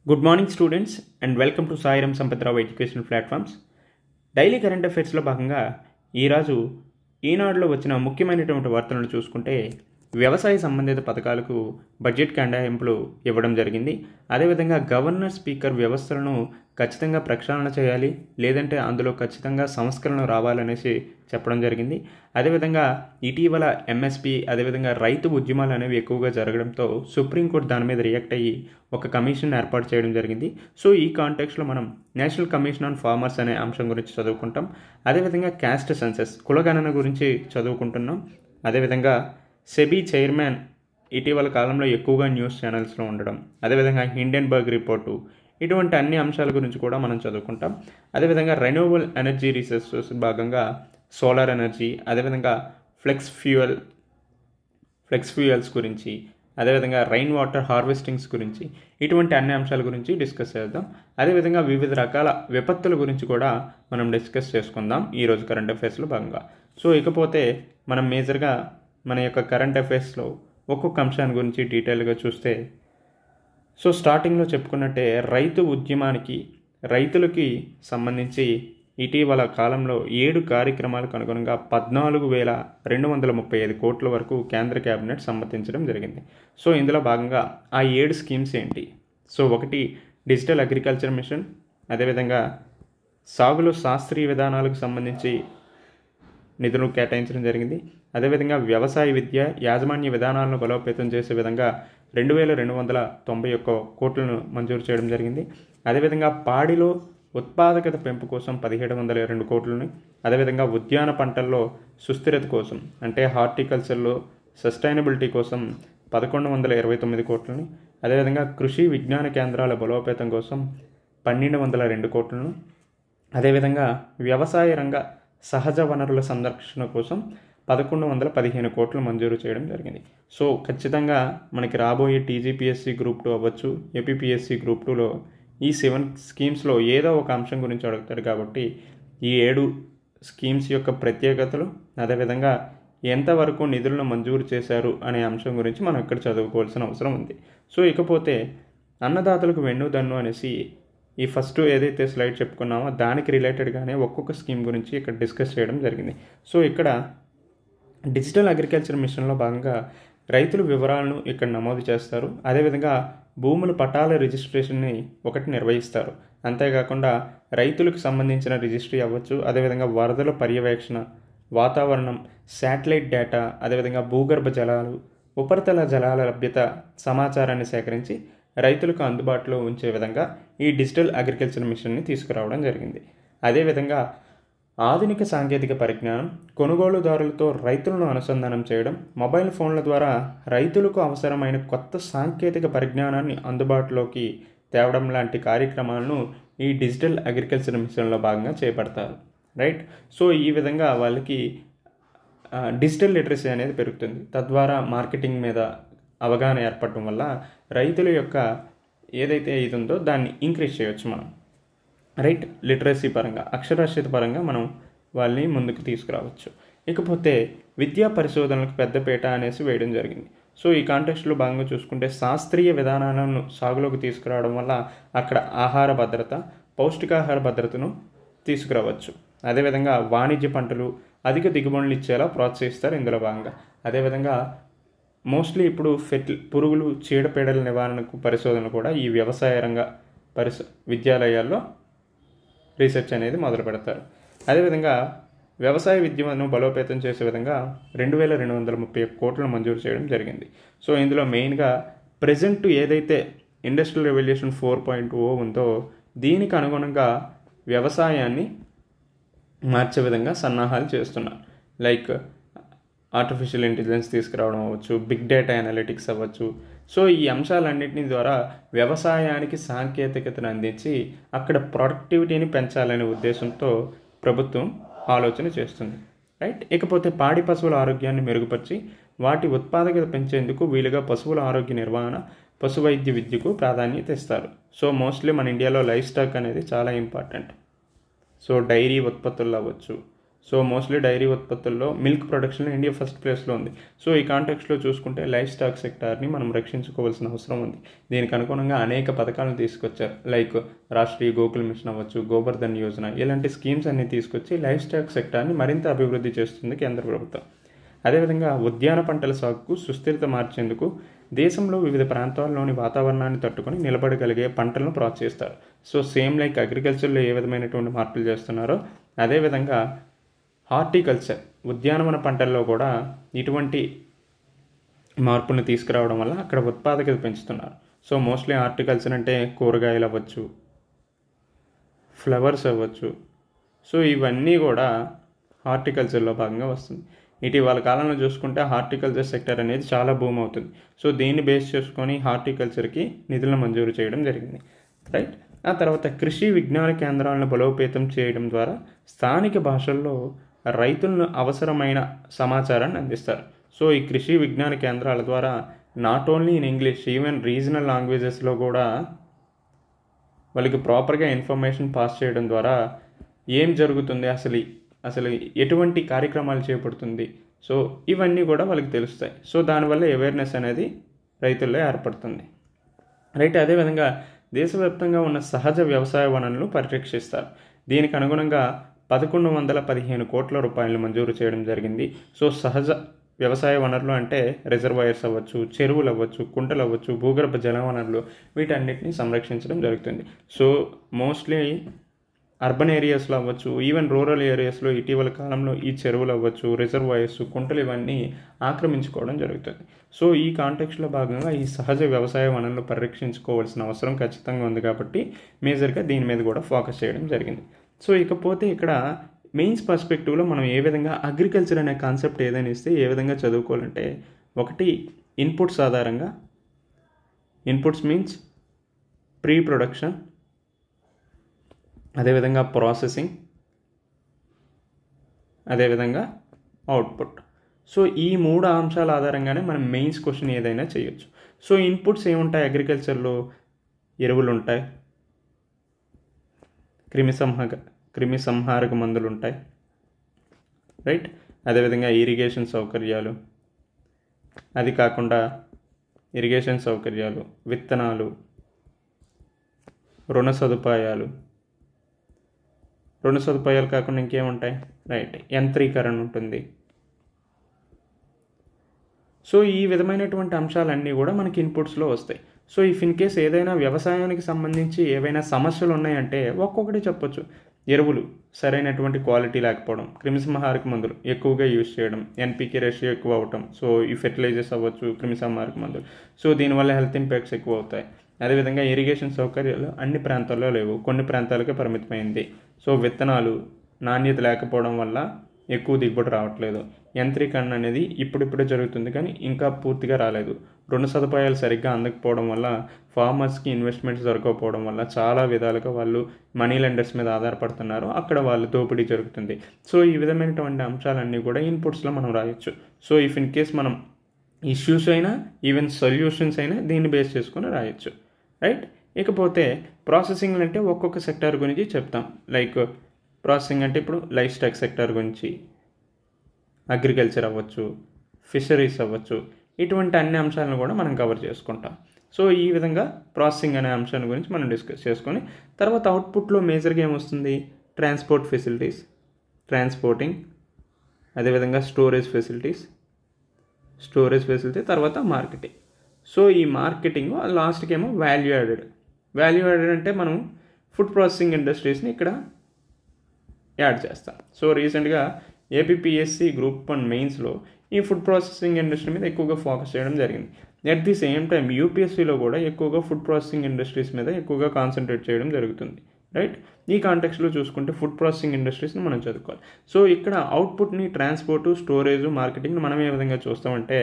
Good morning students and welcome to Sairam Sampathrao educational platforms. Daily current అఫైర్స్లో భాగంగా ఈరోజు ఈనాడులో వచ్చిన ముఖ్యమైనటువంటి వార్తలను చూసుకుంటే వ్యవసాయ సంబంధిత పథకాలకు బడ్జెట్ కేటాయింపులు ఇవ్వడం జరిగింది. అదేవిధంగా గవర్నర్ స్పీకర్ వ్యవస్థలను ఖచ్చితంగా ప్రక్షాళన చేయాలి, లేదంటే అందులో ఖచ్చితంగా సంస్కరణ రావాలనేసి చెప్పడం జరిగింది. అదేవిధంగా ఇటీవల ఎంఎస్పి అదేవిధంగా రైతు ఉద్యమాలు అనేవి ఎక్కువగా జరగడంతో సుప్రీంకోర్టు దాని మీద రియాక్ట్ అయ్యి ఒక కమిషన్ ఏర్పాటు చేయడం జరిగింది. సో ఈ కాంటెక్స్లో మనం నేషనల్ కమిషన్ ఆన్ ఫార్మర్స్ అనే అంశం గురించి చదువుకుంటాం. అదేవిధంగా క్యాస్ట్ సెన్సస్ కులగణన గురించి చదువుకుంటున్నాం. అదేవిధంగా సెబీ చైర్మన్ ఇటీవల కాలంలో ఎక్కువగా న్యూస్ ఛానల్స్లో ఉండడం, అదేవిధంగా హిండెన్బర్గ్ రిపోర్టు, ఇటువంటి అన్ని అంశాల గురించి కూడా మనం చదువుకుంటాం. అదేవిధంగా రెన్యూవబుల్ ఎనర్జీ రిసోర్సెస్ భాగంగా సోలార్ ఎనర్జీ, అదేవిధంగా ఫ్లెక్స్ ఫ్యూయల్స్ గురించి, అదేవిధంగా రైన్ వాటర్ హార్వెస్టింగ్స్ గురించి, ఇటువంటి అన్ని అంశాల గురించి డిస్కస్ చేద్దాం. అదేవిధంగా వివిధ రకాల విపత్తుల గురించి కూడా మనం డిస్కస్ చేసుకుందాం ఈరోజు కరెంట్ అఫైర్స్లో భాగంగా. సో ఇకపోతే మనం మేజర్గా మన యొక్క కరెంట్ అఫైర్స్లో ఒక్కొక్క అంశాన్ని గురించి డీటెయిల్గా చూస్తే, సో స్టార్టింగ్లో చెప్పుకున్నట్టే రైతు ఉద్యమానికి రైతులకి సంబంధించి ఇటీవల కాలంలో 7 కార్యక్రమాలకు అనుగుణంగా 14,235 కోట్ల వరకు కేంద్ర కేబినెట్ సమ్మతించడం జరిగింది. సో ఇందులో భాగంగా ఆ 7 స్కీమ్స్ ఏంటి? సో ఒకటి డిజిటల్ అగ్రికల్చర్ మిషన్, అదేవిధంగా సాగులో శాస్త్రీయ విధానాలకు సంబంధించి నిధులు కేటాయించడం జరిగింది. అదేవిధంగా వ్యవసాయ విద్య యాజమాన్య విధానాలను బలోపేతం చేసే విధంగా 2,291 కోట్లను మంజూరు చేయడం జరిగింది. అదేవిధంగా పాడిలో ఉత్పాదకత పెంపు కోసం 1,702 కోట్లని, అదేవిధంగా ఉద్యాన పంటల్లో సుస్థిరత కోసం అంటే హార్టికల్చర్లో సస్టైనబిలిటీ కోసం 1,129 కోట్లని, అదేవిధంగా కృషి విజ్ఞాన కేంద్రాల బలోపేతం కోసం 1,202 కోట్లను, అదేవిధంగా వ్యవసాయ రంగ సహజ వనరుల సంరక్షణ కోసం 1,115 కోట్లు మంజూరు చేయడం జరిగింది. సో ఖచ్చితంగా మనకి రాబోయే టీజీపీఎస్సీ గ్రూప్ 2 అవ్వచ్చు, ఏపీపీఎస్సీ గ్రూప్ 2లో ఈ 7 స్కీమ్స్లో ఏదో ఒక అంశం గురించి అడుగుతారు కాబట్టి ఈ 7 స్కీమ్స్ యొక్క ప్రత్యేకతలు, అదేవిధంగా ఎంతవరకు నిధులను మంజూరు చేశారు అనే అంశం గురించి మనం ఇక్కడ చదువుకోవాల్సిన అవసరం ఉంది. సో ఇకపోతే అన్నదాతలకు వెన్నుదన్ను అనేసి ఈ ఫస్ట్ ఏదైతే స్లైడ్ చెప్పుకున్నామో దానికి రిలేటెడ్గానే ఒక్కొక్క స్కీమ్ గురించి ఇక్కడ డిస్కస్ చేయడం జరిగింది. సో ఇక్కడ డిజిటల్ అగ్రికల్చర్ మిషన్లో భాగంగా రైతుల వివరాలను ఇక్కడ నమోదు చేస్తారు. అదేవిధంగా భూముల పటాల రిజిస్ట్రేషన్ని ఒకటి నిర్వహిస్తారు. అంతేకాకుండా రైతులకు సంబంధించిన రిజిస్ట్రీ అవ్వచ్చు, అదేవిధంగా వరదల పర్యవేక్షణ, వాతావరణం, శాటిలైట్ డేటా, అదేవిధంగా భూగర్భ జలాలు, ఉపరితల జలాల లభ్యత సమాచారాన్ని సేకరించి రైతులకు అందుబాటులో ఉంచే విధంగా ఈ డిజిటల్ అగ్రికల్చర్ మిషన్ని తీసుకురావడం జరిగింది. అదేవిధంగా ఆధునిక సాంకేతిక పరిజ్ఞానం, కొనుగోలుదారులతో రైతులను అనుసంధానం చేయడం, మొబైల్ ఫోన్ల ద్వారా రైతులకు అవసరమైన కొత్త సాంకేతిక పరిజ్ఞానాన్ని అందుబాటులోకి తేవడం లాంటి కార్యక్రమాలను ఈ డిజిటల్ అగ్రికల్చర్ మిషన్లో భాగంగా చేపడతారు. రైట్. సో ఈ విధంగా వాళ్ళకి డిజిటల్ లిటరసీ అనేది పెరుగుతుంది. తద్వారా మార్కెటింగ్ మీద అవగాహన ఏర్పడటం వల్ల రైతుల యొక్క ఏదైతే ఇది ఉందో దాన్ని ఇంక్రీజ్ చేయవచ్చు మనం. రైట్. లిటరసీ పరంగా, అక్షరాస్యత పరంగా మనం వాళ్ళని ముందుకు తీసుకురావచ్చు. ఇకపోతే విద్యా పరిశోధనలకు పెద్దపీట అనేసి వేయడం జరిగింది. సో ఈ కాంటెక్స్ట్లో భాగంగా చూసుకుంటే శాస్త్రీయ విధానాలను సాగులోకి తీసుకురావడం వల్ల అక్కడ ఆహార భద్రత, పౌష్టికాహార భద్రతను తీసుకురావచ్చు. అదేవిధంగా వాణిజ్య పంటలు అధిక దిగుబడులు ఇచ్చేలా ప్రోత్సహిస్తారు ఇందులో భాగంగా. అదేవిధంగా మోస్ట్లీ ఇప్పుడు పురుగులు, చీడపీడల నివారణకు పరిశోధన కూడా ఈ వ్యవసాయ రంగ విద్యాలయాల్లో రీసెర్చ్ అనేది మొదలు పెడతారు. అదేవిధంగా వ్యవసాయ విద్యను బలోపేతం చేసే విధంగా 2,231 కోట్లను మంజూరు చేయడం జరిగింది. సో ఇందులో మెయిన్గా ప్రజెంట్ ఏదైతే ఇండస్ట్రియల్ రెవల్యూషన్ 4.0 ఉందో దీనికి అనుగుణంగా వ్యవసాయాన్ని మార్చే విధంగా సన్నాహాలు చేస్తున్నారు. లైక్ ఆర్టిఫిషియల్ ఇంటెలిజెన్స్ తీసుకురావడం అవ్వచ్చు, బిగ్ డేటా అనలిటిక్స్ అవ్వచ్చు. సో ఈ అంశాలన్నింటినీ ద్వారా వ్యవసాయానికి సాంకేతికతను అందించి అక్కడ ప్రొడక్టివిటీని పెంచాలనే ఉద్దేశంతో ప్రభుత్వం ఆలోచన చేస్తుంది. రైట్. ఇకపోతే పాడి పశువుల ఆరోగ్యాన్ని మెరుగుపరిచి వాటి ఉత్పాదకత పెంచేందుకు వీలుగా పశువుల ఆరోగ్య నిర్వహణ, పశు వైద్య విద్యకు ప్రాధాన్యత ఇస్తారు. సో మోస్ట్లీ మన ఇండియాలో లైఫ్ స్టాక్ అనేది చాలా ఇంపార్టెంట్. సో డైరీ ఉత్పత్తులు అవ్వచ్చు, సో మోస్ట్లీ డైరీ ఉత్పత్తుల్లో మిల్క్ ప్రొడక్షన్లో ఇండియా ఫస్ట్ ప్లేస్లో ఉంది. సో ఈ కాంటెక్స్లో చూసుకుంటే లైఫ్ స్టాక్ సెక్టార్ని మనం రక్షించుకోవాల్సిన అవసరం ఉంది. దీనికి అనుగుణంగా అనేక పథకాలను తీసుకొచ్చారు. లైక్ రాష్ట్రీయ గోకుల్ మిషన్ అవ్వచ్చు, గోబర్ధన్ యోజన, ఇలాంటి స్కీమ్స్ అన్ని తీసుకొచ్చి లైఫ్ స్టాక్ సెక్టార్ని మరింత అభివృద్ధి చేస్తుంది కేంద్ర ప్రభుత్వం. అదేవిధంగా ఉద్యాన పంటల సాగుకు సుస్థిరత మార్చేందుకు దేశంలో వివిధ ప్రాంతాల్లోని వాతావరణాన్ని తట్టుకొని నిలబడగలిగే పంటలను ప్రోత్సహిస్తారు. సో సేమ్ లైక్ అగ్రికల్చర్లో ఏ విధమైనటువంటి మార్పులు చేస్తున్నారో అదేవిధంగా హార్టికల్చర్ ఉద్యానవన పంటల్లో కూడా ఇటువంటి మార్పులను తీసుకురావడం వల్ల అక్కడ ఉత్పాదకత పెంచుతున్నారు. సో మోస్ట్లీ హార్టికల్చర్ అంటే కూరగాయలు అవ్వచ్చు, ఫ్లవర్స్ అవ్వచ్చు. సో ఇవన్నీ కూడా హార్టికల్చర్లో భాగంగా వస్తుంది. ఇటీవల కాలంలో చూసుకుంటే హార్టికల్చర్ సెక్టర్ అనేది చాలా బూమ్ అవుతుంది. సో దీన్ని బేస్ చేసుకొని హార్టికల్చర్కి నిధులను మంజూరు చేయడం జరిగింది, రైట్. ఆ తర్వాత కృషి విజ్ఞాన కేంద్రాలను బలోపేతం చేయడం ద్వారా స్థానిక భాషల్లో రైతులను అవసరమైన సమాచారాన్ని అందిస్తారు. సో ఈ కృషి విజ్ఞాన కేంద్రాల ద్వారా not only in English, even regional లాంగ్వేజెస్లో కూడా వాళ్ళకి ప్రాపర్గా ఇన్ఫర్మేషన్ పాస్ చేయడం ద్వారా ఏం జరుగుతుంది, అసలు ఎటువంటి కార్యక్రమాలు చేపడుతుంది, సో ఇవన్నీ కూడా వాళ్ళకి తెలుస్తాయి. సో దానివల్ల అవేర్నెస్ అనేది రైతుల్లో ఏర్పడుతుంది, రైట్. అదేవిధంగా దేశవ్యాప్తంగా ఉన్న సహజ వ్యవసాయ వనరులను పరిరక్షిస్తారు. దీనికి అనుగుణంగా 1115 కోట్ల రూపాయలను మంజూరు చేయడం జరిగింది. సో సహజ వ్యవసాయ వనరులు అంటే రిజర్వాయర్స్ అవ్వచ్చు, చెరువులు అవ్వచ్చు, కుంటలు అవ్వచ్చు, భూగర్భ జల వనరులు, వీటన్నిటిని సంరక్షించడం జరుగుతుంది. సో మోస్ట్లీ అర్బన్ ఏరియాస్లో అవ్వచ్చు, ఈవెన్ రూరల్ ఏరియాస్లో ఇటీవల కాలంలో ఈ చెరువులు అవ్వచ్చు, రిజర్వాయర్స్, కుంటలు ఇవన్నీ ఆక్రమించుకోవడం జరుగుతుంది. సో ఈ కాంటెక్స్లో భాగంగా ఈ సహజ వ్యవసాయ వనరులు పరిరక్షించుకోవాల్సిన అవసరం ఖచ్చితంగా ఉంది కాబట్టి మేజర్గా దీని మీద కూడా ఫోకస్ చేయడం జరిగింది. సో ఇకపోతే ఇక్కడ మెయిన్స్ పర్స్పెక్టివ్లో మనం ఏ విధంగా అగ్రికల్చర్ అనే కాన్సెప్ట్ ఏదైనా ఇస్తే ఏ విధంగా చదువుకోవాలంటే, ఒకటి ఇన్పుట్స్ ఆధారంగా, ఇన్పుట్స్ మీన్స్ ప్రీ ప్రొడక్షన్, అదేవిధంగా ప్రాసెసింగ్, అదేవిధంగా అవుట్పుట్. సో ఈ 3 అంశాల ఆధారంగానే మనం మెయిన్స్ క్వశ్చన్ ఏదైనా చేయొచ్చు. సో ఇన్పుట్స్ ఏముంటాయి అగ్రికల్చర్లో? ఎరువులు ఉంటాయి, క్రిమిసంహారక మందులు ఉంటాయి, రైట్. అదేవిధంగా ఇరిగేషన్ సౌకర్యాలు, అది కాకుండా ఇరిగేషన్ సౌకర్యాలు, విత్తనాలు, రుణ సదుపాయాలు కాకుండా ఇంకేముంటాయి, రైట్, యంత్రీకరణ ఉంటుంది. సో ఈ విధమైనటువంటి అంశాలన్నీ కూడా మనకి ఇన్పుట్స్లో వస్తాయి. సో ఇఫ్ ఇన్ కేస్ ఏదైనా వ్యవసాయానికి సంబంధించి ఏవైనా సమస్యలు ఉన్నాయంటే ఒక్కొక్కటి చెప్పొచ్చు. ఎరువులు సరైనటువంటి క్వాలిటీ లేకపోవడం, క్రిమిసంహారక మందులు ఎక్కువగా యూజ్ చేయడం, ఎన్పికే రేషియో ఎక్కువ అవటం, సో ఈ ఫెర్టిలైజర్స్ అవ్వచ్చు, క్రిమిసంహారక మందులు, సో దీనివల్ల హెల్త్ ఇంపాక్ట్స్ ఎక్కువ అవుతాయి. అదేవిధంగా ఇరిగేషన్ సౌకర్యాలు అన్ని ప్రాంతాల్లో లేవు, కొన్ని ప్రాంతాలకే పరిమితమైంది. సో విత్తనాలు నాణ్యత లేకపోవడం వల్ల ఎక్కువ దిగుబడి రావట్లేదు. యంత్రీకరణ అనేది ఇప్పుడిప్పుడే జరుగుతుంది కానీ ఇంకా పూర్తిగా రాలేదు. రుణ సదుపాయాలు సరిగ్గా అందకపోవడం వల్ల, ఫార్మర్స్కి ఇన్వెస్ట్మెంట్స్ దొరకకపోవడం వల్ల చాలా విధాలుగా వాళ్ళు మనీ లెండర్స్ మీద ఆధారపడుతున్నారు, అక్కడ వాళ్ళు దోపిడీ జరుగుతుంది. సో ఈ విధమైనటువంటి అంశాలన్నీ కూడా ఇన్పుట్స్లో మనం రాయొచ్చు. సో ఇఫ్ ఇన్ కేస్ మనం ఇష్యూస్ అయినా ఈవెన్ సొల్యూషన్స్ అయినా దీన్ని బేస్ చేసుకొని రాయొచ్చు, రైట్. ఇకపోతే ప్రాసెసింగ్ అంటే ఒక్కొక్క సెక్టార్ గురించి చెప్తాం. లైక్ ప్రాసెసింగ్ అంటే ఇప్పుడు లైఫ్ స్టాక్ సెక్టార్ గురించి, అగ్రికల్చర్ అవ్వచ్చు, ఫిషరీస్ అవ్వచ్చు, ఇటువంటి అన్ని అంశాలను కూడా మనం కవర్ చేసుకుంటాం. సో ఈ విధంగా ప్రాసెసింగ్ అనే అంశాన్ని గురించి మనం డిస్కస్ చేసుకొని తర్వాత అవుట్పుట్లో మేజర్గా ఏమొస్తుంది, ట్రాన్స్పోర్ట్ ఫెసిలిటీస్, ట్రాన్స్పోర్టింగ్, అదేవిధంగా స్టోరేజ్ ఫెసిలిటీ, తర్వాత మార్కెటింగ్. సో ఈ మార్కెటింగ్ లాస్ట్కి ఏమో వాల్యూ యాడెడ్ అంటే మనం ఫుడ్ ప్రాసెసింగ్ ఇండస్ట్రీస్ని ఇక్కడ యాడ్ చేస్తాం. సో రీసెంట్గా ఏపీపీఎస్సీ గ్రూప్ 1 మెయిన్స్లో ఈ ఫుడ్ ప్రాసెసింగ్ ఇండస్ట్రీ మీద ఎక్కువగా ఫోకస్ చేయడం జరిగింది. ఎట్ ది సేమ్ టైం యూపీఎస్సీలో కూడా ఎక్కువగా ఫుడ్ ప్రాసెసింగ్ ఇండస్ట్రీస్ మీద ఎక్కువగా కాన్సన్ట్రేట్ చేయడం జరుగుతుంది, రైట్. ఈ కాంటెక్స్లో చూసుకుంటే ఫుడ్ ప్రాసెసింగ్ ఇండస్ట్రీస్ని మనం చదువుకోవాలి. సో ఇక్కడ అవుట్పుట్ని, ట్రాన్స్పోర్టు, స్టోరేజ్, మార్కెటింగ్ని మనం ఏ విధంగా చూస్తామంటే,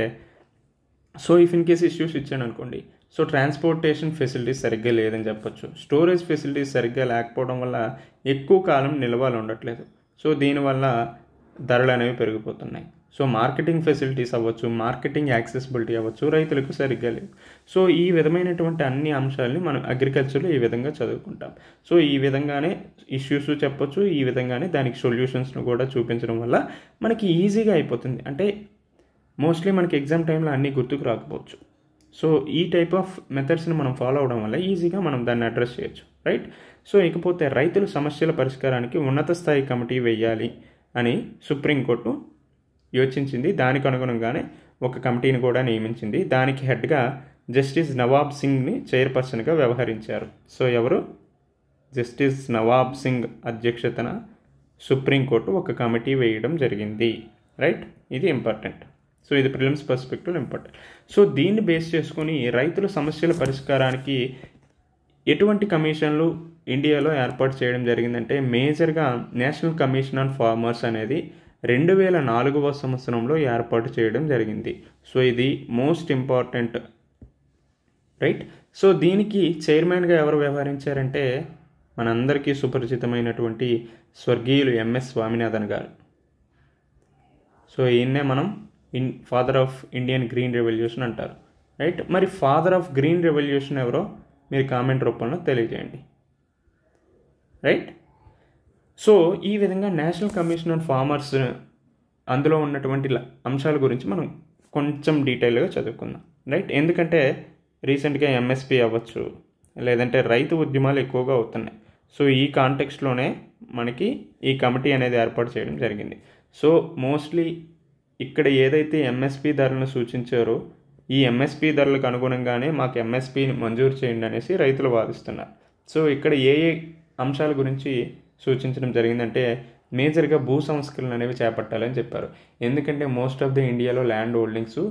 so if in case issues ఇచ్చాను అనుకోండి, సో ట్రాన్స్పోర్టేషన్ ఫెసిలిటీస్ సరిగ్గా లేదని చెప్పొచ్చు, స్టోరేజ్ ఫెసిలిటీస్ సరిగ్గా లేకపోవడం వల్ల ఎక్కువ కాలం నిల్వలు ఉండట్లేదు, సో దీనివల్ల ధరలు అనేవి పెరిగిపోతున్నాయి, సో మార్కెటింగ్ ఫెసిలిటీస్ అవ్వచ్చు, మార్కెటింగ్ యాక్సెసిబిలిటీ అవ్వచ్చు రైతులకు సరిగ్గా లేవు. సో ఈ విధమైనటువంటి అన్ని అంశాలని మనం అగ్రికల్చర్లో ఈ విధంగా చదువుకుంటాం. సో ఈ విధంగానే ఇష్యూస్ చెప్పొచ్చు, ఈ విధంగానే దానికి సొల్యూషన్స్ను కూడా చూపించడం వల్ల మనకి ఈజీగా అయిపోతుంది. అంటే మోస్ట్లీ మనకి ఎగ్జామ్ టైంలో అన్నీ గుర్తుకు రాకపోవచ్చు. సో ఈ టైప్ ఆఫ్ మెథడ్స్ని మనం ఫాలో అవడం వల్ల ఈజీగా మనం దాన్ని అడ్రస్ చేయొచ్చు, రైట్. సో ఇకపోతే రైతుల సమస్యల పరిష్కారానికి ఉన్నత స్థాయి కమిటీ వేయాలి అని సుప్రీంకోర్టు యోచించింది. దానికి అనుగుణంగానే ఒక కమిటీని కూడా నియమించింది. దానికి హెడ్గా జస్టిస్ నవాబ్ సింగ్ని చైర్పర్సన్గా వ్యవహరించారు. సో ఎవరు? జస్టిస్ నవాబ్ సింగ్ అధ్యక్షతన సుప్రీంకోర్టు ఒక కమిటీ వేయడం జరిగింది, రైట్. ఇది ఇంపార్టెంట్. సో ఇది ప్రిలిమ్స్ పర్స్పెక్టివ్ ఇంపార్టెంట్. సో దీన్ని బేస్ చేసుకుని రైతుల సమస్యల పరిష్కారానికి ఎటువంటి కమిషన్లు ఇండియాలో ఏర్పాటు చేయడం జరిగిందంటే మేజర్గా నేషనల్ కమిషన్ ఆన్ ఫార్మర్స్ అనేది 2004వ సంవత్సరంలో ఏర్పాటు చేయడం జరిగింది. సో ఇది మోస్ట్ ఇంపార్టెంట్, రైట్. సో దీనికి చైర్మన్గా ఎవరు వ్యవహరించారంటే మనందరికీ సుపరిచితమైనటువంటి స్వర్గీయులు ఎంఎస్ స్వామినాథన్ గారు. సో ఈయన్నే మనం father of Indian green revolution అంటారు, రైట్. మరి ఫాదర్ ఆఫ్ గ్రీన్ రెవల్యూషన్ ఎవరో మీరు కామెంట్ రూపంలో తెలియజేయండి, రైట్. సో ఈ విధంగా నేషనల్ కమిషన్ ఆన్ ఫార్మర్స్ అందులో ఉన్నటువంటి అంశాల గురించి మనం కొంచెం డీటెయిల్గా చదువుకుందాం, రైట్. ఎందుకంటే రీసెంట్గా ఎంఎస్పి అవ్వచ్చు, లేదంటే రైతు ఉద్యమాలు ఎక్కువగా అవుతున్నాయి. సో ఈ కాంటెక్స్ట్లోనే మనకి ఈ కమిటీ అనేది ఏర్పాటు చేయడం జరిగింది. సో మోస్ట్లీ ఇక్కడ ఏదైతే ఎంఎస్పి ధరలను సూచించారో ఈ ఎంఎస్పి ధరలకు అనుగుణంగానే మాకు ఎంఎస్పిని మంజూరు చేయండి అనేసి రైతులు వాదిస్తున్నారు. సో ఇక్కడ ఏ ఏ అంశాల గురించి సూచించడం జరిగిందంటే మేజర్గా భూ సంస్కరణలు అనేవి చేపట్టాలని చెప్పారు. ఎందుకంటే మోస్ట్ ఆఫ్ ది ఇండియాలో ల్యాండ్ హోల్డింగ్స్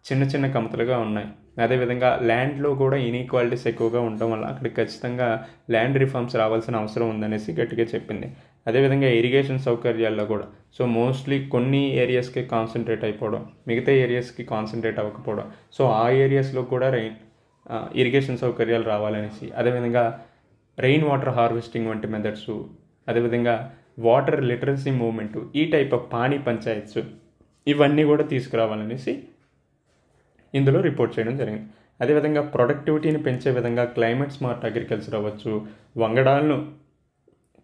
చిన్న చిన్న కమతలుగా ఉన్నాయి. అదేవిధంగా ల్యాండ్లో కూడా ఇన్ఈక్వాలిటీస్ ఎక్కువగా ఉండడం వల్ల అక్కడికి ఖచ్చితంగా ల్యాండ్ రిఫార్మ్స్ రావాల్సిన అవసరం ఉందనేసి గట్టిగా చెప్పింది. అదేవిధంగా ఇరిగేషన్ సౌకర్యాల్లో కూడా సో మోస్ట్లీ కొన్ని ఏరియాస్కి కాన్సన్ట్రేట్ అయిపోవడం, మిగతా ఏరియాస్కి కాన్సన్ట్రేట్ అవ్వకపోవడం. సో ఆ ఏరియాస్లో కూడా ఇరిగేషన్ సౌకర్యాలు రావాలనేసి, అదేవిధంగా రెయిన్ వాటర్ హార్వెస్టింగ్ వంటి మెథడ్స్, అదేవిధంగా వాటర్ లిటరసీ మూవ్మెంటు, ఈ టైప్ ఆఫ్ పానీ పంచాయత్స్ ఇవన్నీ కూడా తీసుకురావాలనేసి ఇందులో రిపోర్ట్ చేయడం జరిగింది. అదేవిధంగా ప్రొడక్టివిటీని పెంచే విధంగా క్లైమేట్ స్మార్ట్ అగ్రికల్చర్ అవ్వచ్చు, వంగడాలను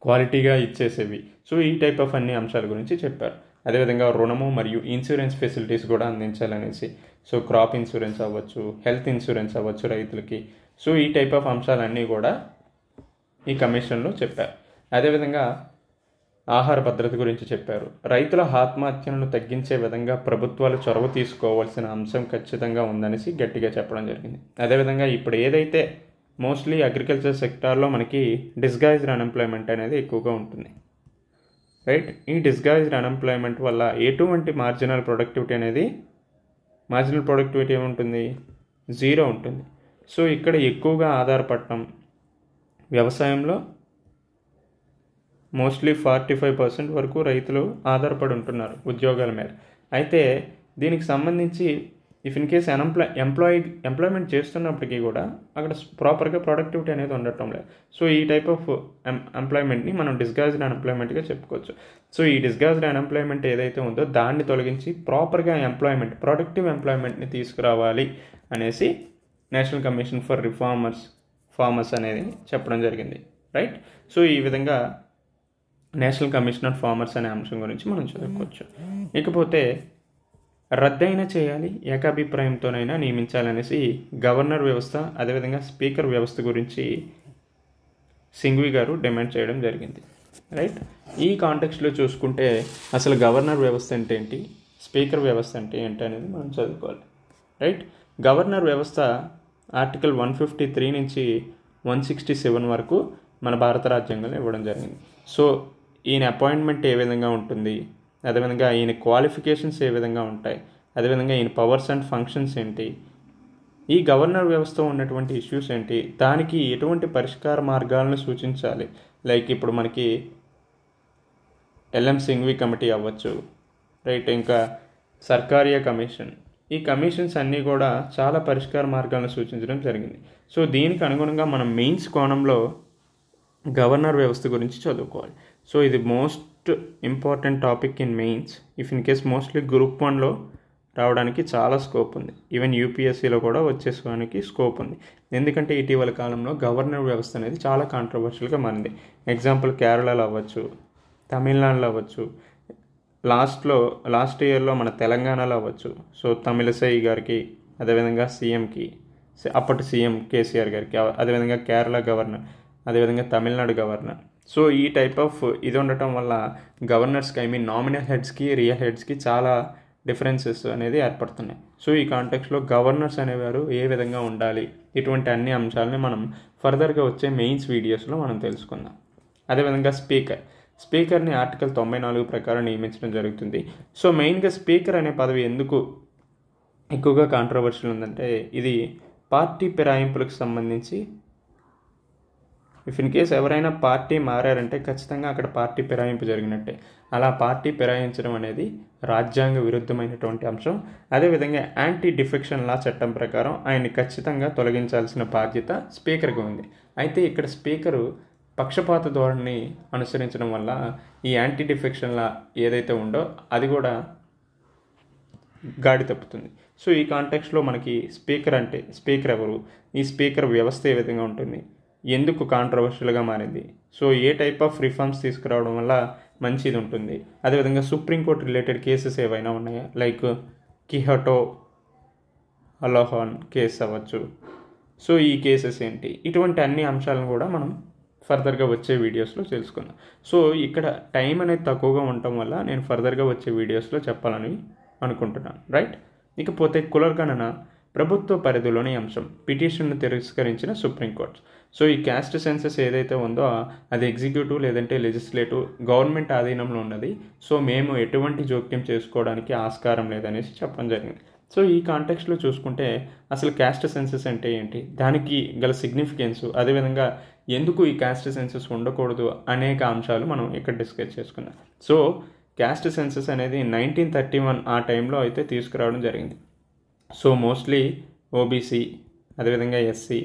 క్వాలిటీగా ఇచ్చేసేవి. సో ఈ టైప్ ఆఫ్ అన్ని అంశాల గురించి చెప్పారు. అదేవిధంగా రుణము మరియు ఇన్సూరెన్స్ ఫెసిలిటీస్ కూడా అందించాలనేసి, సో క్రాప్ ఇన్సూరెన్స్ అవ్వచ్చు, హెల్త్ ఇన్సూరెన్స్ అవ్వచ్చు రైతులకి. సో ఈ టైప్ ఆఫ్ అంశాలన్నీ కూడా ఈ కమిషన్లో చెప్పారు. అదేవిధంగా ఆహార భద్రత గురించి చెప్పారు. రైతుల ఆత్మహత్యలను తగ్గించే విధంగా ప్రభుత్వాలు చొరవ తీసుకోవాల్సిన అంశం ఖచ్చితంగా ఉందనేసి గట్టిగా చెప్పడం జరిగింది. అదేవిధంగా ఇప్పుడు ఏదైతే మోస్ట్లీ అగ్రికల్చర్ సెక్టార్లో మనకి డిస్గైజ్డ్ అన్ఎంప్లాయ్మెంట్ అనేది ఎక్కువగా ఉంటుంది, రైట్. ఈ డిస్గైజ్డ్ అన్ఎంప్లాయ్మెంట్ వల్ల ఎటువంటి మార్జినల్ ప్రొడక్టివిటీ ఏముంటుంది? 0 ఉంటుంది. సో ఇక్కడ ఎక్కువగా ఆధారపడటం వ్యవసాయంలో మోస్ట్లీ 45% వరకు రైతులు ఆధారపడి ఉంటున్నారు ఉద్యోగాల మీద. అయితే దీనికి సంబంధించి ఇఫ్ ఇన్ కేస్ ఎంప్లాయ్మెంట్ చేస్తున్నప్పటికీ కూడా అక్కడ ప్రాపర్గా ప్రొడక్టివిటీ అనేది ఉండటం లేదు. సో ఈ టైప్ ఆఫ్ ఎంప్లాయ్మెంట్ని మనం డిస్గైజ్డ్ అన్ఎంప్లాయ్మెంట్గా చెప్పుకోవచ్చు. సో ఈ డిస్గైజ్డ్ అన్ఎంప్లాయ్మెంట్ ఏదైతే ఉందో దాన్ని తొలగించి ప్రాపర్గా ప్రొడక్టివ్ ఎంప్లాయ్మెంట్ని తీసుకురావాలి అనేసి నేషనల్ కమిషన్ ఫర్ ఫార్మర్స్ అనేది చెప్పడం జరిగింది, రైట్. సో ఈ విధంగా నేషనల్ కమిషన్ ఆన్ ఫార్మర్స్ అనే అంశం గురించి మనం చదువుకోవచ్చు. ఇకపోతే రద్దయినా చేయాలి, ఏకాభిప్రాయంతోనైనా నియమించాలనేసి గవర్నర్ వ్యవస్థ, అదేవిధంగా స్పీకర్ వ్యవస్థ గురించి సింఘ్వి గారు డిమాండ్ చేయడం జరిగింది, రైట్. ఈ కాంటెక్స్ట్లో చూసుకుంటే అసలు గవర్నర్ వ్యవస్థ అంటే ఏంటి, స్పీకర్ వ్యవస్థ అంటే ఏంటి అనేది మనం చదువుకోవాలి, రైట్. గవర్నర్ వ్యవస్థ ఆర్టికల్ 153 నుంచి 167 వరకు మన భారత రాజ్యాంగంలో ఇవ్వడం జరిగింది. సో ఈయన అపాయింట్మెంట్ ఏ విధంగా ఉంటుంది, అదేవిధంగా ఈయన క్వాలిఫికేషన్స్ ఏ విధంగా ఉంటాయి, అదేవిధంగా ఈయన పవర్స్ అండ్ ఫంక్షన్స్ ఏంటి, ఈ గవర్నర్ వ్యవస్థ ఉన్నటువంటి ఇష్యూస్ ఏంటి, దానికి ఎటువంటి పరిష్కార మార్గాలను సూచించాలి. లైక్ ఇప్పుడు మనకి ఎల్ఎం సింఘ్వి కమిటీ అవ్వచ్చు, రైట్. ఇంకా సర్కారియా కమిషన్, ఈ కమిషన్స్ అన్నీ కూడా చాలా పరిష్కార మార్గాలను సూచించడం జరిగింది. సో దీనికి అనుగుణంగా మనం మెయిన్స్ కోణంలో గవర్నర్ వ్యవస్థ గురించి చదువుకోవాలి. సో ఇది most most important topic in Mains. If in case mostly group 1లో రావడానికి చాలా స్కోప్ ఉంది. ఈవెన్ యూపీఎస్సీలో కూడా వచ్చేసుకోవడానికి స్కోప్ ఉంది. ఎందుకంటే ఇటీవల కాలంలో గవర్నర్ వ్యవస్థ అనేది చాలా కాంట్రవర్షియల్గా మారింది. ఎగ్జాంపుల్ కేరళలో అవ్వచ్చు, తమిళనాడులో అవ్వచ్చు, లాస్ట్ ఇయర్లో మన తెలంగాణలో అవ్వచ్చు. సో తమిళసై గారికి, అదేవిధంగా సీఎంకి, అప్పటి సీఎం కేసీఆర్ గారికి, అదేవిధంగా కేరళ గవర్నర్, అదేవిధంగా తమిళనాడు గవర్నర్. సో ఈ టైప్ ఆఫ్ ఇది ఉండటం వల్ల గవర్నర్స్కి, ఐ మీన్ నామినల్ హెడ్స్కి, రియల్ హెడ్స్కి చాలా డిఫరెన్సెస్ అనేది ఏర్పడుతున్నాయి. సో ఈ కాంటెక్స్లో గవర్నర్స్ అనేవారు ఏ విధంగా ఉండాలి, ఇటువంటి అన్ని అంశాలని మనం ఫర్దర్గా వచ్చే మెయిన్స్ వీడియోస్లో మనం తెలుసుకుందాం. అదేవిధంగా స్పీకర్ని ఆర్టికల్ 94 ప్రకారం నియమించడం జరుగుతుంది. సో మెయిన్గా స్పీకర్ అనే పదవి ఎందుకు ఎక్కువగా కాంట్రవర్షియల్ ఉందంటే, ఇది పార్టీ ఫిరాయింపులకు సంబంధించి ఇఫ్ ఇన్ కేస్ ఎవరైనా పార్టీ మారారంటే ఖచ్చితంగా అక్కడ పార్టీ ఫిరాయింపు జరిగినట్టే. అలా పార్టీ ఫిరాయించడం అనేది రాజ్యాంగ విరుద్ధమైనటువంటి అంశం. అదేవిధంగా యాంటీ డిఫెక్షన్ లా చట్టం ప్రకారం ఆయన్ని ఖచ్చితంగా తొలగించాల్సిన బాధ్యత స్పీకర్కి ఉంది. అయితే ఇక్కడ స్పీకరు పక్షపాత ధోరణిని అనుసరించడం వల్ల ఈ యాంటీ డిఫెక్షన్ లా ఏదైతే ఉందో అది కూడా గాడి తప్పుతుంది. సో ఈ కాంటెక్స్లో మనకి స్పీకర్ ఎవరు, ఈ స్పీకర్ వ్యవస్థ ఏ విధంగా ఉంటుంది, ఎందుకు కాంట్రవర్షియల్గా మారింది, so A type of reforms తీసుకురావడం వల్ల మంచిది ఉంటుంది, అదేవిధంగా సుప్రీంకోర్టు రిలేటెడ్ కేసెస్ ఏవైనా ఉన్నాయా, లైక్ కిహటో అలోహాన్ కేసు అవ్వచ్చు. సో ఈ కేసెస్ ఏంటి, ఇటువంటి అన్ని అంశాలను కూడా మనం ఫర్దర్గా వచ్చే వీడియోస్లో తెలుసుకుందాం. సో ఇక్కడ టైం అనేది తక్కువగా ఉండటం వల్ల నేను ఫర్దర్గా వచ్చే వీడియోస్లో చెప్పాలని అనుకుంటున్నాను, రైట్. ఇకపోతే కులగణన ప్రభుత్వ పరిధిలోని అంశం, పిటిషన్ను తిరస్కరించిన సుప్రీంకోర్టు. సో ఈ క్యాస్ట్ సెన్సస్ ఏదైతే ఉందో అది ఎగ్జిక్యూటివ్ లేదంటే లెజిస్లేటివ్ గవర్నమెంట్ ఆధీనంలో ఉన్నది. సో మేము ఎటువంటి జోక్యం చేసుకోవడానికి ఆస్కారం లేదనేసి చెప్పడం జరిగింది. సో ఈ కాంటెక్స్ట్లో చూసుకుంటే అసలు క్యాస్ట్ సెన్సస్ అంటే ఏంటి, దానికి గల సిగ్నిఫికెన్స్, అదేవిధంగా ఎందుకు ఈ క్యాస్ట్ సెన్సస్ ఉండకూడదు అనేక అంశాలు మనం ఇక్కడ డిస్కస్ చేసుకున్నాం. సో క్యాస్ట్ సెన్సస్ అనేది 1931 ఆ టైంలో అయితే తీసుకురావడం జరిగింది. సో మోస్ట్లీ ఓబీసీ, అదేవిధంగా ఎస్సీ,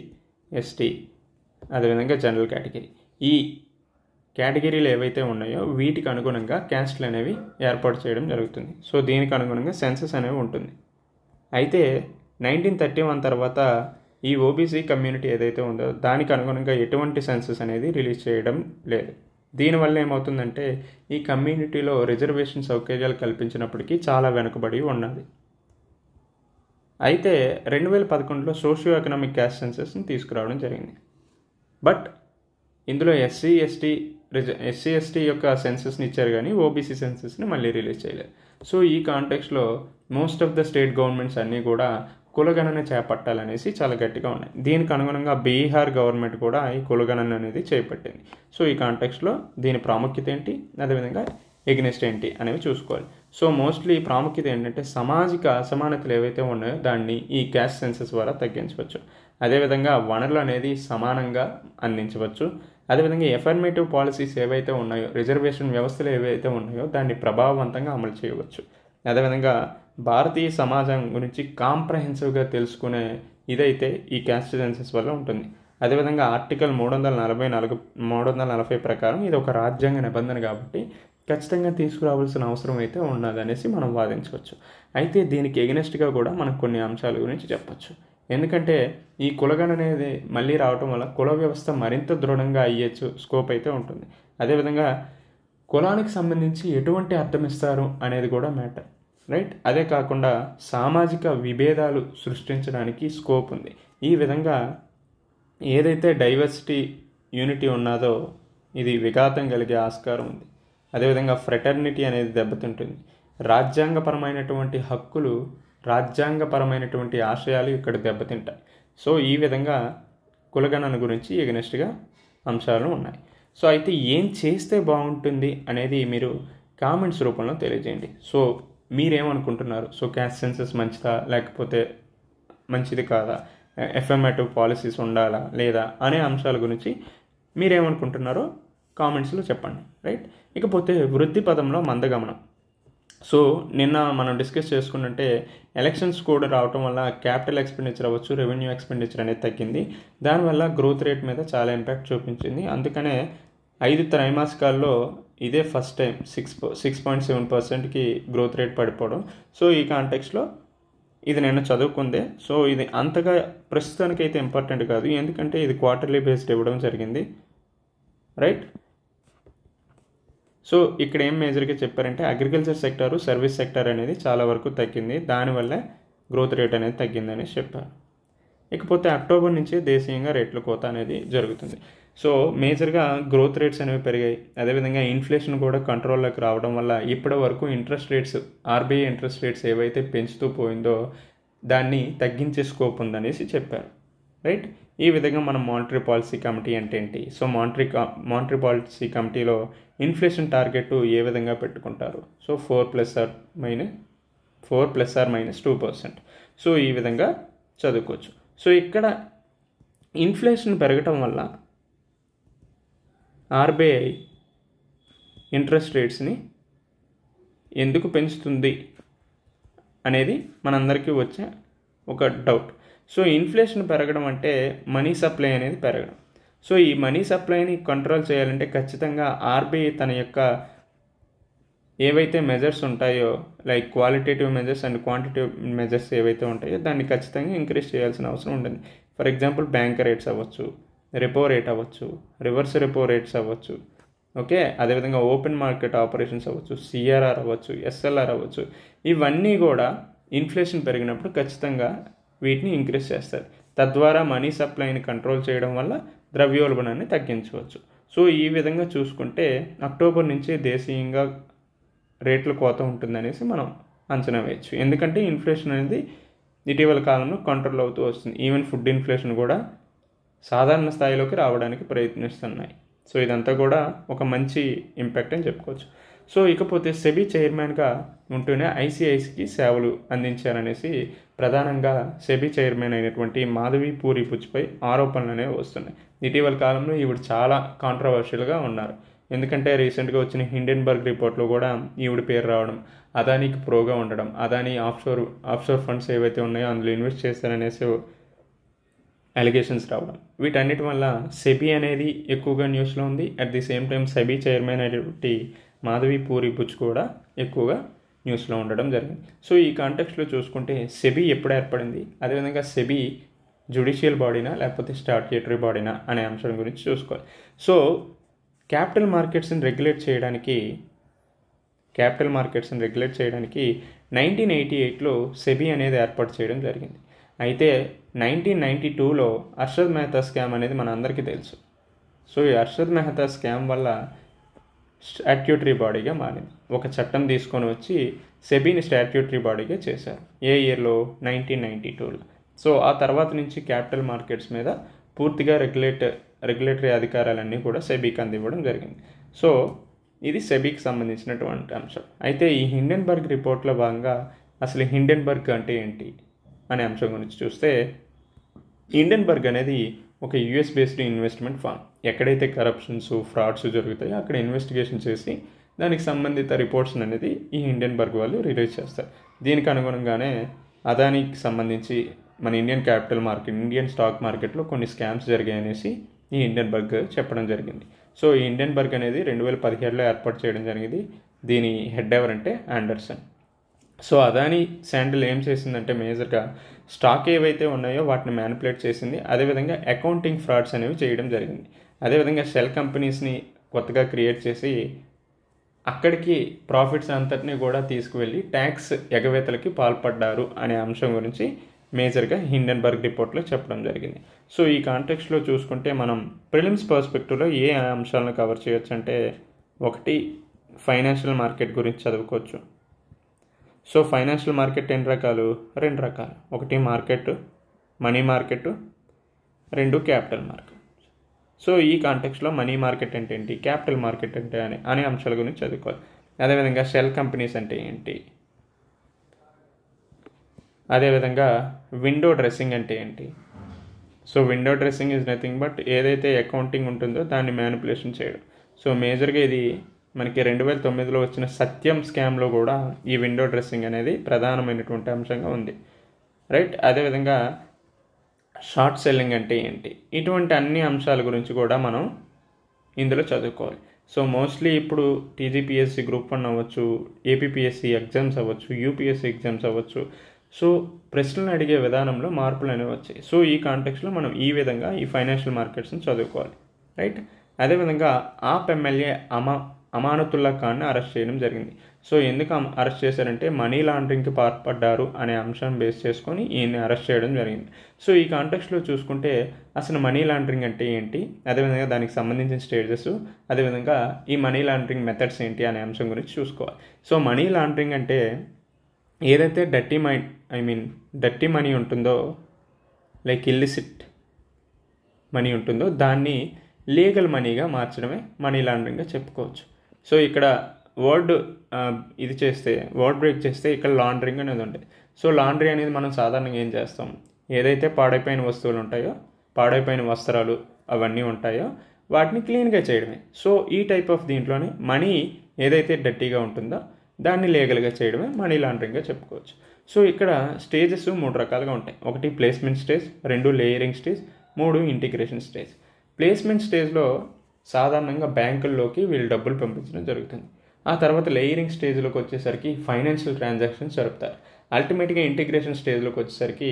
ఎస్టీ, అదేవిధంగా జనరల్ కేటగిరీ, ఈ కేటగిరీలు ఏవైతే ఉన్నాయో వీటికి అనుగుణంగా క్యాస్ట్లు అనేవి ఏర్పాటు చేయడం జరుగుతుంది. సో దీనికి అనుగుణంగా సెన్సస్ అనేవి ఉంటుంది. అయితే 1931 తర్వాత ఈ ఓబీసీ కమ్యూనిటీ ఏదైతే ఉందో దానికి అనుగుణంగా ఎటువంటి సెన్సస్ అనేది రిలీజ్ చేయడం లేదు. దీనివల్ల ఏమవుతుందంటే ఈ కమ్యూనిటీలో రిజర్వేషన్ సౌకర్యాలు కల్పించినప్పటికీ చాలా వెనుకబడి ఉన్నది. అయితే 2011లో సోషియో ఎకనామిక్ క్యాస్ట్ సెన్సస్ని తీసుకురావడం జరిగింది. బట్ ఇందులో ఎస్సీ ఎస్టీ యొక్క సెన్సస్ని ఇచ్చారు కానీ ఓబీసీ సెన్సస్ని మళ్ళీ రిలీజ్ చేయలేదు. సో ఈ కాంటెక్స్లో most of the state governments అన్నీ కూడా కులగణన చేపట్టాలనేసి చాలా గట్టిగా ఉన్నాయి. దీనికి అనుగుణంగా బీహార్ గవర్నమెంట్ కూడా ఈ కులగణన అనేది చేపట్టింది. సో ఈ కాంటెక్స్లో దీని ప్రాముఖ్యత ఏంటి, అదేవిధంగా ఎగ్నెస్ట్ ఏంటి అనేవి చూసుకోవాలి. సో మోస్ట్లీ ప్రాముఖ్యత ఏంటంటే సామాజిక అసమానతలు ఏవైతే ఉన్నాయో దాన్ని ఈ క్యాస్ట్ సెన్సస్ ద్వారా తగ్గించవచ్చు. అదేవిధంగా వనరులు అనేది సమానంగా అందించవచ్చు. అదేవిధంగా ఎఫర్మేటివ్ పాలసీస్ ఏవైతే ఉన్నాయో, రిజర్వేషన్ వ్యవస్థలు ఏవైతే ఉన్నాయో దాన్ని ప్రభావవంతంగా అమలు చేయవచ్చు. అదేవిధంగా భారతీయ సమాజం గురించి కాంప్రహెన్సివ్గా తెలుసుకునే ఇదైతే ఈ క్యాస్ట్ సెన్సస్ వల్ల ఉంటుంది. అదేవిధంగా ఆర్టికల్ 340 ప్రకారం ఇది ఒక రాజ్యాంగ నిబంధన కాబట్టి ఖచ్చితంగా తీసుకురావాల్సిన అవసరం అయితే ఉన్నదనేసి మనం వాదించవచ్చు. అయితే దీనికి ఎగనెస్ట్గా కూడా మనం కొన్ని అంశాల గురించి చెప్పచ్చు. ఎందుకంటే ఈ కులగణన అనేది మళ్ళీ రావటం వల్ల కుల వ్యవస్థ మరింత దృఢంగా అయ్యేచ్చు స్కోప్ అయితే ఉంటుంది. అదేవిధంగా కులానికి సంబంధించి ఎటువంటి అర్థం ఇస్తారు అనేది కూడా మ్యాటర్, రైట్. అదే కాకుండా సామాజిక విభేదాలు సృష్టించడానికి స్కోప్ ఉంది. ఈ విధంగా ఏదైతే డైవర్సిటీ యూనిటీ ఉన్నదో ఇది విఘాతం కలిగే ఆస్కారం ఉంది. అదేవిధంగా ఫ్రెటర్నిటీ అనేది దెబ్బతింటుంది. రాజ్యాంగపరమైనటువంటి హక్కులు, రాజ్యాంగపరమైనటువంటి ఆశయాలు ఇక్కడ దెబ్బతింటాయి. సో ఈ విధంగా కులగణన గురించి ఎగనెస్ట్గా అంశాలు ఉన్నాయి. సో అయితే ఏం చేస్తే బాగుంటుంది అనేది మీరు కామెంట్స్ రూపంలో తెలియజేయండి. సో మీరేమనుకుంటున్నారు, సో క్యాస్ట్ సెన్సస్ మంచిదా లేకపోతే మంచిది కాదా, ఎఫర్మేటివ్ పాలసీస్ ఉండాలా లేదా అనే అంశాల గురించి మీరేమనుకుంటున్నారో కామెంట్స్లో చెప్పండి, రైట్. ఇకపోతే వృద్ధి పదంలో మందగమనం. సో నిన్న మనం డిస్కస్ చేసుకున్నట్టే ఎలక్షన్స్ కూడా రావటం వల్ల క్యాపిటల్ ఎక్స్పెండిచర్ అవ్వచ్చు, రెవెన్యూ ఎక్స్పెండిచర్ అనేది తగ్గింది. దానివల్ల గ్రోత్ రేట్ మీద చాలా ఇంపాక్ట్ చూపించింది. అందుకనే 5 త్రైమాసికాల్లో ఇదే ఫస్ట్ టైం 6.7%కి గ్రోత్ రేట్ పడిపోవడం. సో ఈ కాంటెక్స్లో ఇది నేను చదువుకుందే. సో ఇది అంతగా ప్రస్తుతానికైతే ఇంపార్టెంట్ కాదు, ఎందుకంటే ఇది క్వార్టర్లీ బేస్డ్ ఇవ్వడం జరిగింది, రైట్. సో ఇక్కడ ఏం మేజర్గా చెప్పారంటే అగ్రికల్చర్ సెక్టారు, సర్వీస్ సెక్టార్ అనేది చాలా వరకు తగ్గింది, దానివల్ల గ్రోత్ రేట్ అనేది తగ్గిందని చెప్పారు. ఇకపోతే అక్టోబర్ నుంచి దేశీయంగా రేట్ల కోత అనేది జరుగుతుంది. సో మేజర్గా గ్రోత్ రేట్స్ అనేవి పెరిగాయి. అదేవిధంగా ఇన్ఫ్లేషన్ కూడా కంట్రోల్లోకి రావడం వల్ల ఇప్పటి వరకు interest rates, RBI interest rates ఏవైతే పెంచుతూ పోయిందో దాన్ని తగ్గించే స్కోప్ ఉందనేసి చెప్పారు, రైట్. ఈ విధంగా మనం మానిటరీ పాలసీ కమిటీ అంటే ఏంటి, సో మానిటరీ పాలసీ కమిటీలో ఇన్ఫ్లేషన్ టార్గెట్ ఏ విధంగా పెట్టుకుంటారు, సో 4+or-2%. సో ఈ విధంగా చదువుకోవచ్చు. సో ఇక్కడ ఇన్ఫ్లేషన్ పెరగటం వల్ల ఆర్బీఐ ఇంట్రెస్ట్ రేట్స్ని ఎందుకు పెంచుతుంది అనేది మనందరికీ వచ్చే ఒక డౌట్. సో ఇన్ఫ్లేషన్ పెరగడం అంటే మనీ సప్లై అనేది పెరగడం. సో ఈ మనీ సప్లైని కంట్రోల్ చేయాలంటే ఖచ్చితంగా ఆర్బీఐ తన యొక్క ఏవైతే మెజర్స్ ఉంటాయో, like qualitative measures and quantitative measures ఏవైతే ఉంటాయో దాన్ని ఖచ్చితంగా ఇంక్రీజ్ చేయాల్సిన అవసరం ఉంటుంది. ఫర్ ఎగ్జాంపుల్ బ్యాంక్ రేట్స్ అవ్వచ్చు, రెపో రేట్ అవ్వచ్చు, రివర్స్ రెపో రేట్స్ అవ్వచ్చు, ఓకే. అదేవిధంగా ఓపెన్ మార్కెట్ ఆపరేషన్స్ అవ్వచ్చు, సిఆర్ఆర్ అవ్వచ్చు, ఎస్ఎల్ఆర్ అవ్వచ్చు. ఇవన్నీ కూడా ఇన్ఫ్లేషన్ పెరిగినప్పుడు ఖచ్చితంగా వీటిని ఇంక్రీజ్ చేస్తారు. తద్వారా మనీ సప్లైని కంట్రోల్ చేయడం వల్ల ద్రవ్యోల్బణాన్ని తగ్గించవచ్చు. సో ఈ విధంగా చూసుకుంటే అక్టోబర్ నుంచి దేశీయంగా రేట్ల కోత ఉంటుందనేసి మనం అంచనా వేయచ్చు. ఎందుకంటే ఇన్ఫ్లేషన్ అనేది ఇటీవల కాలంలో కంట్రోల్ అవుతూ వస్తుంది. ఈవెన్ ఫుడ్ ఇన్ఫ్లేషన్ కూడా సాధారణ స్థాయిలోకి రావడానికి ప్రయత్నిస్తున్నాయి. సో ఇదంతా కూడా ఒక మంచి ఇంపాక్ట్ అని చెప్పుకోవచ్చు. సో ఇకపోతే సెబీ చైర్మన్గా ఉంటూనే ఐసిఐసికి సేవలు అందించారనేసి ప్రధానంగా సెబీ చైర్మన్ అయినటువంటి మాధవి పూరిపుచ్పై ఆరోపణలు అనేవి వస్తున్నాయి. ఇటీవల కాలంలో ఈవిడ చాలా కాంట్రవర్షియల్గా ఉన్నారు. ఎందుకంటే రీసెంట్గా వచ్చిన హిండెన్బర్గ్ రిపోర్ట్లో కూడా ఈవిడ పేరు రావడం, అదానికి ప్రోగా ఉండడం, అదాని ఆఫ్షోర్ ఫండ్స్ ఏవైతే ఉన్నాయో అందులో ఇన్వెస్ట్ చేశారనేసి అలిగేషన్స్ రావడం, వీటన్నిటి వల్ల సెబీ అనేది ఎక్కువగా న్యూస్లో ఉంది. At the same time SEBI chairman అయినటువంటి మాధవి పూరిపుచ్ కూడా ఎక్కువగా న్యూస్లో ఉండడం జరిగింది. సో ఈ కాంటెక్స్ట్లో చూసుకుంటే సెబీ ఎప్పుడు ఏర్పడింది, అదేవిధంగా సెబీ జ్యుడిషియల్ బాడీనా లేకపోతే స్టాట్యూటరీ బాడీనా అనే అంశం గురించి చూసుకోవాలి. సో క్యాపిటల్ మార్కెట్స్ని రెగ్యులేట్ చేయడానికి 1988లో సెబీ అనేది ఏర్పాటు చేయడం జరిగింది. అయితే 1992లో అర్షద్ మెహతా స్కామ్ అనేది మన అందరికీ తెలుసు. సో ఈ అర్షద్ మెహతా స్కామ్ వల్ల స్టాట్యూటరీ బాడీగా మారింది. ఒక చట్టం తీసుకొని వచ్చి సెబీని స్టాట్యూటరీ బాడీగా చేశారు. ఏ ఇయర్లో? 1992లో. సో ఆ తర్వాత నుంచి క్యాపిటల్ మార్కెట్స్ మీద పూర్తిగా రెగ్యులేటరీ అధికారాలన్నీ కూడా సెబీకి అందివ్వడం జరిగింది. సో ఇది సెబీకి సంబంధించినటువంటి అంశం. అయితే ఈ హిండెన్బర్గ్ రిపోర్ట్లో భాగంగా అసలు హిండెన్బర్గ్ అంటే ఏంటి అనే అంశం గురించి చూస్తే, హిండెన్బర్గ్ అనేది ఒక యుఎస్ బేస్డ్ ఇన్వెస్ట్మెంట్ ఫామ్. ఎక్కడైతే కరప్షన్స్, ఫ్రాడ్స్ జరుగుతాయో అక్కడ ఇన్వెస్టిగేషన్ చేసి దానికి సంబంధిత రిపోర్ట్స్ అనేది ఈ హిండెన్బర్గ్ వాళ్ళు రిలీజ్ చేస్తారు. దీనికి అనుగుణంగానే అదానికి సంబంధించి మన ఇండియన్ స్టాక్ మార్కెట్లో కొన్ని స్కామ్స్ జరిగాయనేసి ఈ హిండెన్బర్గ్ చెప్పడం జరిగింది. సో ఈ హిండెన్బర్గ్ అనేది 2017లో ఏర్పాటు చేయడం జరిగింది. దీని హెడ్ ఎవరంటే ఆండర్సన్. సో అదాని శాండిల్ ఏం చేసిందంటే మేజర్గా స్టాక్ ఏవైతే ఉన్నాయో వాటిని మ్యానిపులేట్ చేసింది. అదేవిధంగా అకౌంటింగ్ ఫ్రాడ్స్ అనేవి చేయడం జరిగింది. అదేవిధంగా షెల్ కంపెనీస్ని కొత్తగా క్రియేట్ చేసి అక్కడికి ప్రాఫిట్స్ అంతటినీ కూడా తీసుకువెళ్ళి ట్యాక్స్ ఎగవేతలకి పాల్పడ్డారు అనే అంశం గురించి మేజర్గా హిండెన్బర్గ్ రిపోర్ట్లో చెప్పడం జరిగింది. సో ఈ కాంటెక్స్ట్లో చూసుకుంటే మనం ప్రిలిమ్స్ పర్స్పెక్టివ్లో ఏ అంశాలను కవర్ చేయొచ్చు అంటే, ఒకటి ఫైనాన్షియల్ మార్కెట్ గురించి చదువుకోవచ్చు. సో ఫైనాన్షియల్ మార్కెట్ ఎన్ని రకాలు? 2 రకాలు. ఒకటి market, money market, 2 capital market. So ఈ కాంటెక్స్లో మనీ మార్కెట్ అంటే ఏంటి, క్యాపిటల్ మార్కెట్ అంటే అనే అంశాల గురించి చదువుకోవాలి. అదేవిధంగా షెల్ కంపెనీస్ అంటే ఏంటి, అదేవిధంగా విండో డ్రెస్సింగ్ అంటే ఏంటి. So window dressing is nothing but ఏదైతే అకౌంటింగ్ ఉంటుందో దాన్ని మ్యానిపులేషన్ చేయడం. సో మేజర్గా ఇది మనకి 2009లో వచ్చిన సత్యం స్కామ్లో కూడా ఈ విండో డ్రెస్సింగ్ అనేది ప్రధానమైనటువంటి అంశంగా ఉంది, రైట్. అదేవిధంగా షార్ట్ సెల్లింగ్ అంటే ఏంటి, ఇటువంటి అన్ని అంశాల గురించి కూడా మనం ఇందులో చదువుకోవాలి. సో మోస్ట్లీ ఇప్పుడు టీజీపీఎస్సీ గ్రూప్ 1 అవ్వచ్చు, ఏపీపీఎస్సీ ఎగ్జామ్స్ అవ్వచ్చు, యూపీఎస్సీ ఎగ్జామ్స్ అవ్వచ్చు. సో ప్రశ్నలు అడిగే విధానంలో మార్పులు అనేవి వచ్చాయి. సో ఈ కాంటెక్స్లో మనం ఈ విధంగా ఈ ఫైనాన్షియల్ మార్కెట్స్ని చదువుకోవాలి, రైట్. అదేవిధంగా ఆప్ ఎమ్మెల్యే అమానతుల్లా ఖాన్ని అరెస్ట్ చేయడం జరిగింది. సో ఎందుకు అరెస్ట్ చేశారంటే మనీ లాండరింగ్కి పాల్పడ్డారు అనే అంశాన్ని బేస్ చేసుకొని ఈయన్ని అరెస్ట్ చేయడం జరిగింది. సో ఈ కాంటెక్స్లో చూసుకుంటే అసలు మనీ లాండరింగ్ అంటే ఏంటి, అదేవిధంగా దానికి సంబంధించిన స్టేజెస్, అదేవిధంగా ఈ మనీ లాండరింగ్ మెథడ్స్ ఏంటి అనే అంశం గురించి చూసుకోవాలి. సో మనీ లాండరింగ్ అంటే ఏదైతే డర్టీ మనీ ఉంటుందో, లైక్ ఇల్లిసిట్ మనీ ఉంటుందో దాన్ని లీగల్ మనీగా మార్చడమే మనీ లాండరింగ్గా చెప్పుకోవచ్చు. సో ఇక్కడ వర్డ్ బ్రేక్ చేస్తే ఇక్కడ లాండరింగ్ అనేది ఉంటుంది. సో లాండ్రీ అనేది మనం సాధారణంగా ఏం చేస్తాం, ఏదైతే పాడైపోయిన వస్తువులు ఉంటాయో, పాడైపోయిన వస్త్రాలు అవన్నీ ఉంటాయో వాటిని క్లీన్గా చేయడమే. సో ఈ టైప్ ఆఫ్ దీంట్లోనే మనీ ఏదైతే డర్టీగా ఉంటుందో దాన్ని లీగల్గా చేయడమే మనీ లాండరింగ్గా చెప్పుకోవచ్చు. సో ఇక్కడ స్టేజెస్ 3 రకాలుగా ఉంటాయి. 1 placement stage, 2 layering stage, 3 integration stage. Placement స్టేజ్లో సాధారణంగా బ్యాంకుల్లోకి వీళ్ళు డబ్బులు పంపించడం జరుగుతుంది. ఆ తర్వాత లేయరింగ్ స్టేజ్లోకి వచ్చేసరికి ఫైనాన్షియల్ ట్రాన్సాక్షన్స్ జరుపుతారు. అల్టిమేట్గా ఇంటిగ్రేషన్ స్టేజ్లోకి వచ్చేసరికి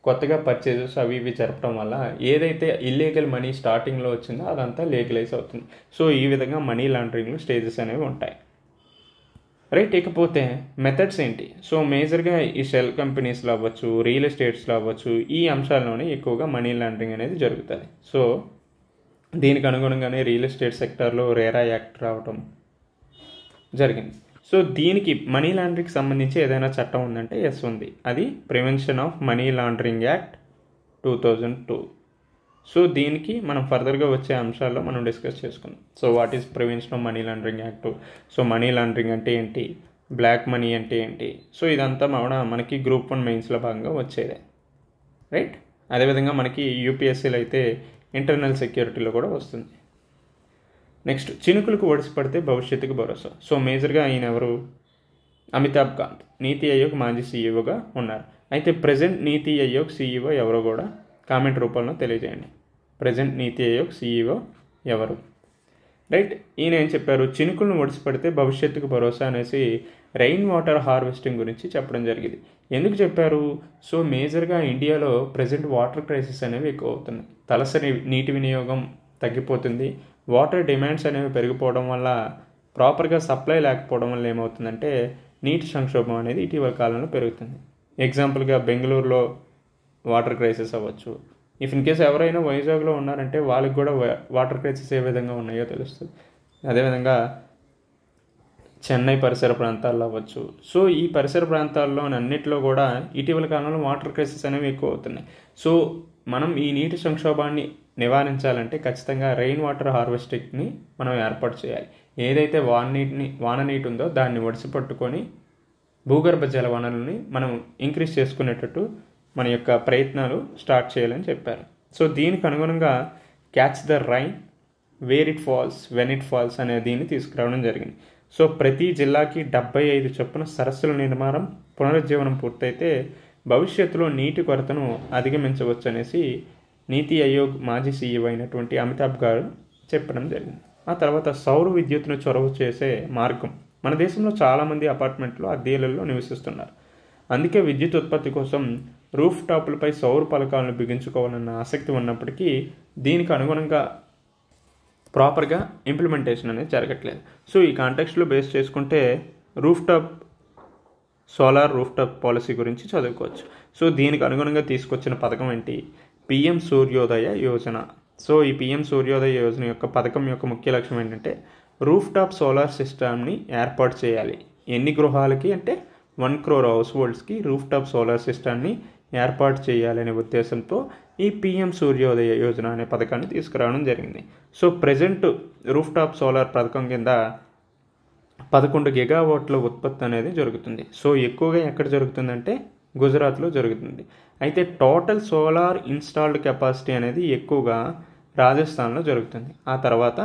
కొత్తగా పర్చేజెస్ అవి ఇవి జరపడం వల్ల ఏదైతే ఇల్లీగల్ మనీ స్టార్టింగ్లో వచ్చిందో అదంతా లీగలైజ్ అవుతుంది. సో ఈ విధంగా మనీ లాండరింగ్లో స్టేజెస్ అనేవి ఉంటాయి, రైట్. ఇకపోతే మెథడ్స్ ఏంటి? సో మేజర్గా ఈ షెల్ కంపెనీస్లో అవ్వచ్చు, రియల్ ఎస్టేట్స్లో అవ్వచ్చు, ఈ అంశాల్లోనే ఎక్కువగా మనీ లాండరింగ్ అనేది జరుగుతుంది. సో దీనికి అనుగుణంగానే రియల్ ఎస్టేట్ సెక్టార్లో రేరా యాక్ట్ రావటం జరిగింది. సో దీనికి మనీ లాండరింగ్కి సంబంధించి ఏదైనా చట్టం ఉందంటే ఎస్ ఉంది, అది prevention of money laundering act 2002. So దీనికి మనం ఫర్దర్గా వచ్చే అంశాల్లో మనం డిస్కస్ చేసుకుందాం. So what is prevention of money laundering act, so money laundering అంటే ఏంటి, బ్లాక్ మనీ అంటే ఏంటి, సో ఇదంతా మనకి గ్రూప్ 1 మెయిన్స్లో భాగంగా వచ్చేదే, రైట్. అదేవిధంగా మనకి యూపీఎస్సీలో అయితే ఇంటర్నల్ సెక్యూరిటీలో కూడా వస్తుంది. నెక్స్ట్, చినుకులకు ఒడిసి పడితే భవిష్యత్తుకు భరోసా. సో మేజర్గా ఆయన ఎవరు, అమితాబ్ కాంత్, నీతి ఆయోగ్ మాజీ సీఈఓగా ఉన్నారు. అయితే ప్రజెంట్ నీతి ఆయోగ్ సీఈఓ ఎవరో కూడా కామెంట్ రూపంలో తెలియజేయండి. ప్రజెంట్ నీతి ఆయోగ్ సీఈఓ ఎవరు, రైట్. ఈయన ఏం చెప్పారు, చినుకులను ఒడిసి పడితే భవిష్యత్తుకు భరోసా అనేసి రెయిన్ వాటర్ హార్వెస్టింగ్ గురించి చెప్పడం జరిగింది. ఎందుకు చెప్పారు, సో మేజర్గా ఇండియాలో ప్రజెంట్ వాటర్ క్రైసిస్ అనేవి ఎక్కువ అవుతున్నాయి. తలసరి నీటి వినియోగం తగ్గిపోతుంది, వాటర్ డిమాండ్స్ అనేవి పెరిగిపోవడం వల్ల ప్రాపర్గా సప్లై లేకపోవడం వల్ల ఏమవుతుందంటే నీటి సంక్షోభం అనేది ఇటీవల కాలంలో పెరుగుతుంది. ఎగ్జాంపుల్గా బెంగళూరులో వాటర్ క్రైసిస్ అవ్వచ్చు. ఇన్ కేస్ ఎవరైనా వైజాగ్లో ఉన్నారంటే వాళ్ళకి కూడా వాటర్ క్రైసిస్ ఏ విధంగా ఉన్నాయో తెలుస్తుంది. అదేవిధంగా చెన్నై పరిసర ప్రాంతాల్లో అవ్వచ్చు. సో ఈ పరిసర ప్రాంతాల్లో అన్నింటిలో కూడా ఇటీవల కాలంలో వాటర్ క్రైసిస్ అనేవి ఎక్కువ అవుతున్నాయి. సో మనం ఈ నీటి సంక్షోభాన్ని నివారించాలంటే ఖచ్చితంగా రెయిన్ వాటర్ హార్వెస్టింగ్ని మనం ఏర్పాటు చేయాలి. ఏదైతే వాన నీటి ఉందో దాన్ని ఒడిసి పట్టుకొని భూగర్భ జల వనరుల్ని మనం ఇంక్రీజ్ చేసుకునేటట్టు మన యొక్క ప్రయత్నాలు స్టార్ట్ చేయాలని చెప్పారు. సో దీనికి అనుగుణంగా catch the rain where it falls when it falls అనే దీన్ని తీసుకురావడం జరిగింది. సో ప్రతి జిల్లాకి 75 చొప్పున సరస్సుల నిర్మాణం పునరుజ్జీవనం పూర్తయితే భవిష్యత్తులో నీటి కొరతను అధిగమించవచ్చు అనేసి నీతి ఆయోగ్ మాజీ సీఈఓ అయినటువంటి అమితాబ్ గారు చెప్పడం జరిగింది. ఆ తర్వాత సౌర విద్యుత్తును చొరవ చేసే మార్గం. మన దేశంలో చాలామంది అపార్ట్మెంట్లో అద్దెలలో నివసిస్తున్నారు. అందుకే విద్యుత్ ఉత్పత్తి కోసం రూఫ్ టాపులపై సౌర పలకాలను బిగించుకోవాలన్న ఆసక్తి ఉన్నప్పటికీ దీనికి అనుగుణంగా ప్రాపర్గా ఇంప్లిమెంటేషన్ అనేది జరగట్లేదు. సో ఈ కాంటెక్స్ట్లో బేస్ చేసుకుంటే సోలార్ రూఫ్ టాప్ పాలసీ గురించి చదువుకోవచ్చు. సో దీనికి అనుగుణంగా తీసుకొచ్చిన పథకం ఏంటి, పిఎం సూర్యోదయ యోజన. సో ఈ పిఎం సూర్యోదయ యోజన యొక్క పథకం యొక్క ముఖ్య లక్ష్యం ఏంటంటే రూఫ్ టాప్ సోలార్ సిస్టమ్ని ఏర్పాటు చేయాలి. ఎన్ని గృహాలకి అంటే 1 crore హౌస్ హోల్డ్స్కి రూఫ్ టాప్ సోలార్ సిస్టమ్ని ఏర్పాటు చేయాలనే ఉద్దేశంతో ఈ పిఎం సూర్యోదయ యోజన అనే పథకాన్ని తీసుకురావడం జరిగింది. So present roof top solar పథకం కింద 11 గిగావాట్ల ఉత్పత్తి అనేది జరుగుతుంది. సో ఎక్కువగా ఎక్కడ జరుగుతుందంటే గుజరాత్లో జరుగుతుంది. అయితే టోటల్ సోలార్ ఇన్స్టాల్డ్ కెపాసిటీ అనేది ఎక్కువగా రాజస్థాన్లో జరుగుతుంది, ఆ తర్వాత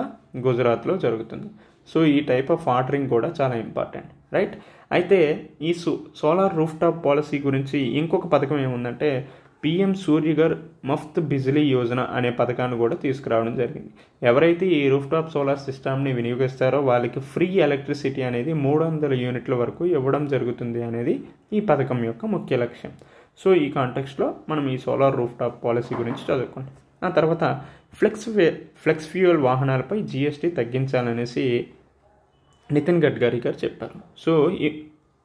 గుజరాత్లో జరుగుతుంది. సో ఈ టైప్ ఆఫ్ ఆర్డరింగ్ కూడా చాలా ఇంపార్టెంట్, రైట్. అయితే ఈ సోలార్ రూఫ్ టాప్ పాలసీ గురించి ఇంకొక పథకం ఏముందంటే పిఎం సూర్యఘర్ ముఫ్త్ బిజిలీ యోజన అనే పథకాన్ని కూడా తీసుకురావడం జరిగింది. ఎవరైతే ఈ రూఫ్టాప్ సోలార్ సిస్టమ్ని వినియోగిస్తారో వాళ్ళకి ఫ్రీ ఎలక్ట్రిసిటీ అనేది 300 యూనిట్ల వరకు ఇవ్వడం జరుగుతుంది అనేది ఈ పథకం యొక్క ముఖ్య లక్ష్యం. సో ఈ కాంటెక్స్ట్లో మనం ఈ సోలార్ రూఫ్టాప్ పాలసీ గురించి చదువుకుంటాం. ఆ తర్వాత ఫ్లెక్స్ ఫ్యూయల్ వాహనాలపై GST తగ్గించాలనేసి నితిన్ గడ్కరీ గారు చెప్పారు. సో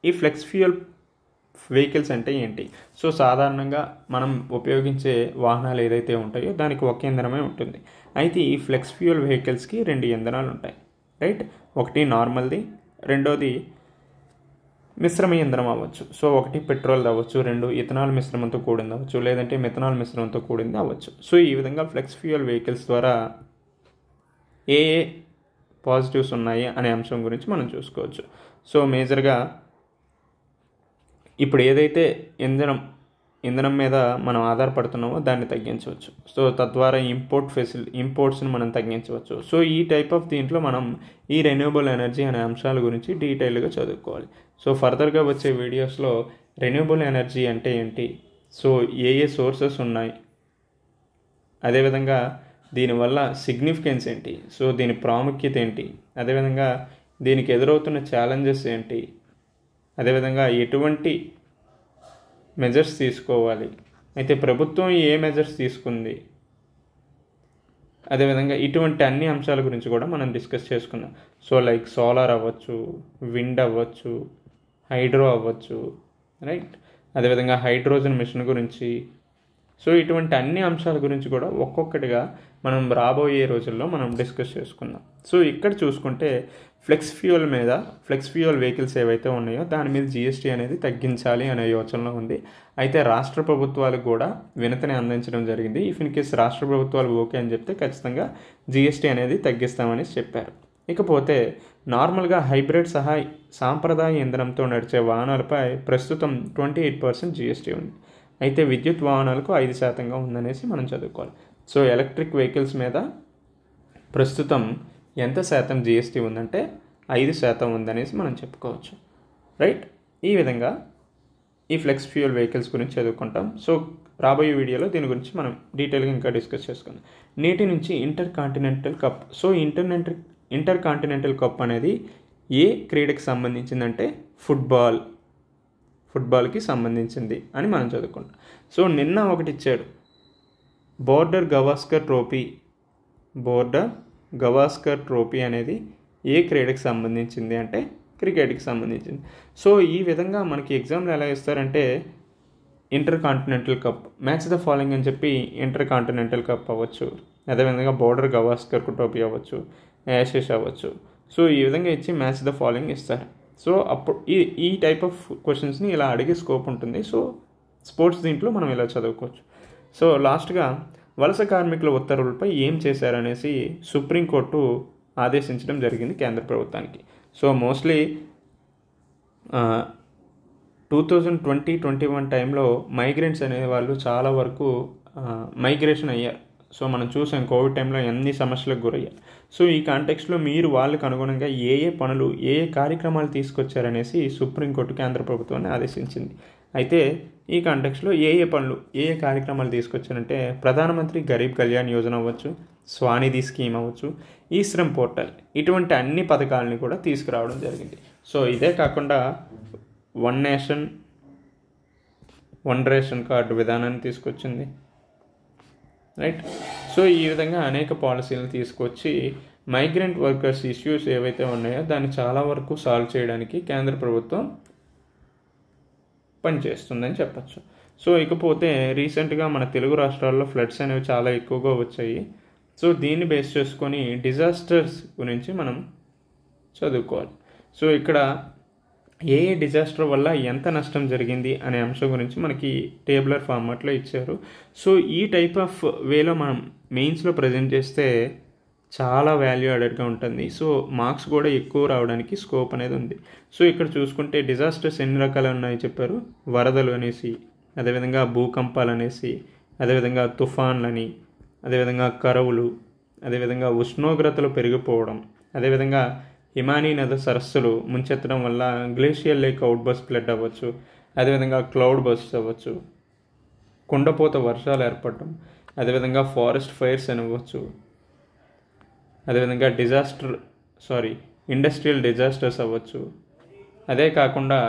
ఈ ఫ్లెక్స్ ఫ్యూయల్ వెహికల్స్ అంటే ఏంటి? సో సాధారణంగా మనం ఉపయోగించే వాహనాలు ఏదైతే ఉంటాయో దానికి ఒక ఇంధనమే ఉంటుంది. అయితే ఈ ఫ్లెక్స్ ఫ్యూయల్ వెహికల్స్కి 2 ఇంధనాలు ఉంటాయి, రైట్? ఒకటి నార్మల్ది, రెండోది మిశ్రమ ఇంధనం అవ్వచ్చు. సో ఒకటి పెట్రోల్ అవ్వచ్చు, 2 ఇథనాల్ మిశ్రమంతో కూడింది అవ్వచ్చు, లేదంటే మిథనాల్ మిశ్రమంతో కూడింది అవ్వచ్చు. సో ఈ విధంగా ఫ్లెక్స్ ఫ్యూయల్ వెహికల్స్ ద్వారా ఏ పాజిటివ్స్ ఉన్నాయి అనే అంశం గురించి మనం చూసుకోవచ్చు. సో మేజర్గా ఇప్పుడు ఏదైతే ఇంధనం మీద మనం ఆధారపడుతున్నామో దాన్ని తగ్గించవచ్చు. సో తద్వారా ఇంపోర్ట్స్ని మనం తగ్గించవచ్చు. సో ఈ టైప్ ఆఫ్ దీంట్లో మనం ఈ రెన్యూవబుల్ ఎనర్జీ అనే అంశాల గురించి డీటెయిల్గా చదువుకోవాలి. సో ఫర్దర్గా వచ్చే వీడియోస్లో రెన్యూవబుల్ ఎనర్జీ అంటే ఏంటి, సో ఏ సోర్సెస్ ఉన్నాయి, అదేవిధంగా దీనివల్ల సిగ్నిఫికెన్స్ ఏంటి, సో దీని ప్రాముఖ్యత ఏంటి, అదేవిధంగా దీనికి ఎదురవుతున్న ఛాలెంజెస్ ఏంటి, అదేవిధంగా ఎటువంటి మెజర్స్ తీసుకోవాలి, అయితే ప్రభుత్వం ఏ మెజర్స్ తీసుకుంది, అదేవిధంగా ఇటువంటి అన్ని అంశాల గురించి కూడా మనం డిస్కస్ చేసుకుందాం. సో లైక్ సోలార్ అవ్వచ్చు, విండ్ అవ్వచ్చు, హైడ్రో అవ్వచ్చు, రైట్? అదేవిధంగా హైడ్రోజన్ మిషన్ గురించి. సో ఇటువంటి అన్ని అంశాల గురించి కూడా ఒక్కొక్కటిగా మనం రాబోయే రోజుల్లో మనం డిస్కస్ చేసుకుందాం. సో ఇక్కడ చూసుకుంటే ఫ్లెక్స్ ఫ్యూయల్ వెహికల్స్ ఏవైతే ఉన్నాయో దాని మీద GST అనేది తగ్గించాలి అనే యోచనలో ఉంది. అయితే రాష్ట్ర ప్రభుత్వాలకు కూడా వినతిని అందించడం జరిగింది. ఇఫ్ ఇన్ కేస్ రాష్ట్ర ప్రభుత్వాలు ఓకే అని చెప్తే ఖచ్చితంగా GST అనేది తగ్గిస్తామని చెప్పారు. ఇకపోతే నార్మల్గా హైబ్రిడ్ సాంప్రదాయ ఇంధనంతో నడిచే వాహనాలపై ప్రస్తుతం 28% GST ఉంది. అయితే విద్యుత్ వాహనాలకు 5% ఉందనేసి మనం చదువుకోవాలి. సో ఎలక్ట్రిక్ వెహికల్స్ మీద ప్రస్తుతం ఎంత శాతం GST ఉందంటే 5% ఉందనేసి మనం చెప్పుకోవచ్చు, రైట్? ఈ విధంగా ఈ ఫ్లెక్స్ ఫ్యూయల్ వెహికల్స్ గురించి చదువుకుంటాం. సో రాబోయే వీడియోలో దీని గురించి మనం డీటెయిల్గా ఇంకా డిస్కస్ చేసుకుందాం. నేటి నుంచి inter continental cup. So inter continental cup అనేది ఏ క్రీడకి సంబంధించిందంటే ఫుట్బాల్కి సంబంధించింది అని మనం చదువుకుంటాం. సో నిన్న ఒకటి ఇచ్చాడు, బోర్డర్ గవాస్కర్ ట్రోఫీ అనేది ఏ క్రీడకి సంబంధించింది అంటే క్రికెట్కి సంబంధించింది. సో ఈ విధంగా మనకి ఎగ్జామ్లు ఎలా ఇస్తారంటే inter continental cup, match the following అని చెప్పి ఇంటర్ కాంటినెంటల్ కప్ అవ్వచ్చు, అదేవిధంగా బోర్డర్ గవాస్కర్ ట్రోఫీ అవ్వచ్చు, యాషెస్ అవ్వచ్చు. సో ఈ విధంగా ఇచ్చి మ్యాచ్ ద ఫాలోయింగ్ ఇస్తారు. సో అప్పుడు ఈ టైప్ ఆఫ్ క్వశ్చన్స్ని ఇలా అడిగే స్కోప్ ఉంటుంది. సో స్పోర్ట్స్ దీంట్లో మనం ఇలా చదువుకోవచ్చు. సో లాస్ట్గా వలస కార్మికుల ఉత్తర్వులపై ఏం చేశారనేసి సుప్రీంకోర్టు ఆదేశించడం జరిగింది కేంద్ర ప్రభుత్వానికి. సో మోస్ట్లీ 2020-21 టైంలో మైగ్రెంట్స్ అనే వాళ్ళు చాలా వరకు మైగ్రేషన్ అయ్యారు. సో మనం చూసాం కోవిడ్ టైంలో ఎన్ని సమస్యలకు గురయ్యారు. సో ఈ కాంటెక్స్ట్లో మీరు వాళ్ళకి అనుగుణంగా ఏ పనులు ఏ కార్యక్రమాలు తీసుకొచ్చారనేసి సుప్రీంకోర్టు కేంద్ర ప్రభుత్వాన్ని ఆదేశించింది. అయితే ఈ కాంటెక్స్లో ఏ పనులు ఏ కార్యక్రమాలు తీసుకొచ్చారంటే ప్రధానమంత్రి గరీబ్ కళ్యాణ్ యోజన అవ్వచ్చు, స్వానిధి స్కీమ్ అవ్వచ్చు, ఈ శ్రమ్ పోర్టల్, ఇటువంటి అన్ని పథకాలని కూడా తీసుకురావడం జరిగింది. సో ఇదే కాకుండా one nation one ration card విధానాన్ని తీసుకొచ్చింది, రైట్? సో ఈ విధంగా అనేక పాలసీలను తీసుకొచ్చి మైగ్రెంట్ వర్కర్స్ ఇష్యూస్ ఏవైతే ఉన్నాయో దాన్ని చాలా వరకు సాల్వ్ చేయడానికి కేంద్ర ప్రభుత్వం పనిచేస్తుందని చెప్పచ్చు. సో ఇకపోతే రీసెంట్గా మన తెలుగు రాష్ట్రాల్లో ఫ్లడ్స్ అనేవి చాలా ఎక్కువగా వచ్చాయి. సో దీన్ని బేస్ చేసుకొని డిజాస్టర్స్ గురించి మనం చదువుకోవాలి. సో ఇక్కడ ఏ డిజాస్టర్ వల్ల ఎంత నష్టం జరిగింది అనే అంశం గురించి మనకి టేబులర్ ఫార్మాట్లో ఇచ్చారు. సో ఈ టైప్ ఆఫ్ వేలో మనం మెయిన్స్లో ప్రజెంట్ చేస్తే చాలా వాల్యూ యాడెడ్గా ఉంటుంది. సో మార్క్స్ కూడా ఎక్కువ రావడానికి స్కోప్ అనేది ఉంది. సో ఇక్కడ చూసుకుంటే డిజాస్టర్స్ ఎన్ని రకాలు ఉన్నాయో చెప్పారు. వరదలు అనేసి, అదేవిధంగా భూకంపాలు అనేసి, అదేవిధంగా తుఫాన్లని, అదేవిధంగా కరువులు, అదేవిధంగా ఉష్ణోగ్రతలు పెరిగిపోవడం, అదేవిధంగా హిమానీ నది సరస్సులు ముంచెత్తడం వల్ల glacier lake out bus flood అవ్వచ్చు, అదేవిధంగా క్లౌడ్ బస్ట్ అవ్వచ్చు, కుండపోత వర్షాలు ఏర్పడటం, అదేవిధంగా ఫారెస్ట్ ఫైర్స్ అని అవ్వచ్చు, అదేవిధంగా ఇండస్ట్రియల్ డిజాస్టర్స్ అవ్వచ్చు. అదే కాకుండా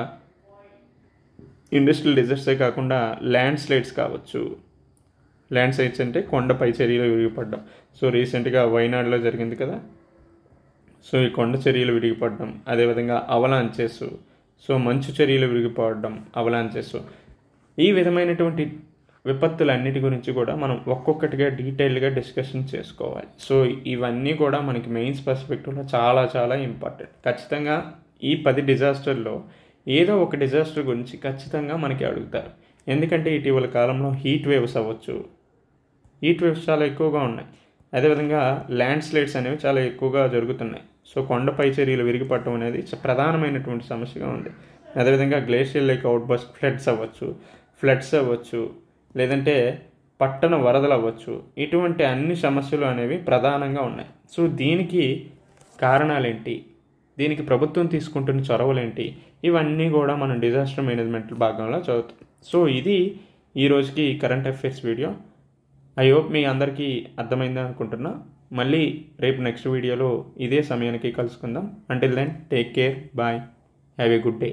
ఇండస్ట్రియల్ డిజాస్టర్సే కాకుండా ల్యాండ్ స్లైడ్స్ కావచ్చు. ల్యాండ్ స్లైడ్స్ అంటే కొండపై చర్యలు విరిగిపడడం. సో రీసెంట్గా వైనాడులో జరిగింది కదా, సో ఈ కొండ చర్యలు విరిగిపడడం, అదేవిధంగా అవలాంచెస్, సో మంచు చర్యలు విరిగిపడడం, అవలాంచెస్, ఈ విధమైనటువంటి విపత్తులన్నిటి గురించి కూడా మనం ఒక్కొక్కటిగా డీటెయిల్గా డిస్కషన్ చేసుకోవాలి. సో ఇవన్నీ కూడా మనకి మెయిన్స్ పర్స్పెక్టివ్లో చాలా చాలా ఇంపార్టెంట్. ఖచ్చితంగా ఈ 10 డిజాస్టర్లో ఏదో ఒక డిజాస్టర్ గురించి ఖచ్చితంగా మనకి అడుగుతారు. ఎందుకంటే ఇటీవల కాలంలో హీట్ వేవ్స్ అవ్వచ్చు, హీట్ వేవ్స్ చాలా ఎక్కువగా ఉన్నాయి. అదేవిధంగా ల్యాండ్ స్లైడ్స్ అనేవి చాలా ఎక్కువగా జరుగుతున్నాయి. సో కొండపై చర్యలు విరిగిపడటం అనేది ప్రధానమైనటువంటి సమస్యగా ఉంది. అదేవిధంగా గ్లేషియర్ లేక్ అవుట్బస్ట్ ఫ్లడ్స్ అవ్వచ్చు, లేదంటే పట్టణ వరదలు అవ్వచ్చు. ఇటువంటి అన్ని సమస్యలు అనేవి ప్రధానంగా ఉన్నాయి. సో దీనికి కారణాలేంటి, దీనికి ప్రభుత్వం తీసుకుంటున్న చొరవలేంటి, ఇవన్నీ కూడా మనం డిజాస్టర్ మేనేజ్మెంట్ భాగంలో చదువుతాం. సో ఇది ఈరోజుకి current affairs video. I hope మీ అందరికీ అర్థమైందని అనుకుంటున్నా. మళ్ళీ రేపు నెక్స్ట్ వీడియోలో ఇదే సమయానికి కలుసుకుందాం. Until then take care, bye, have a good day.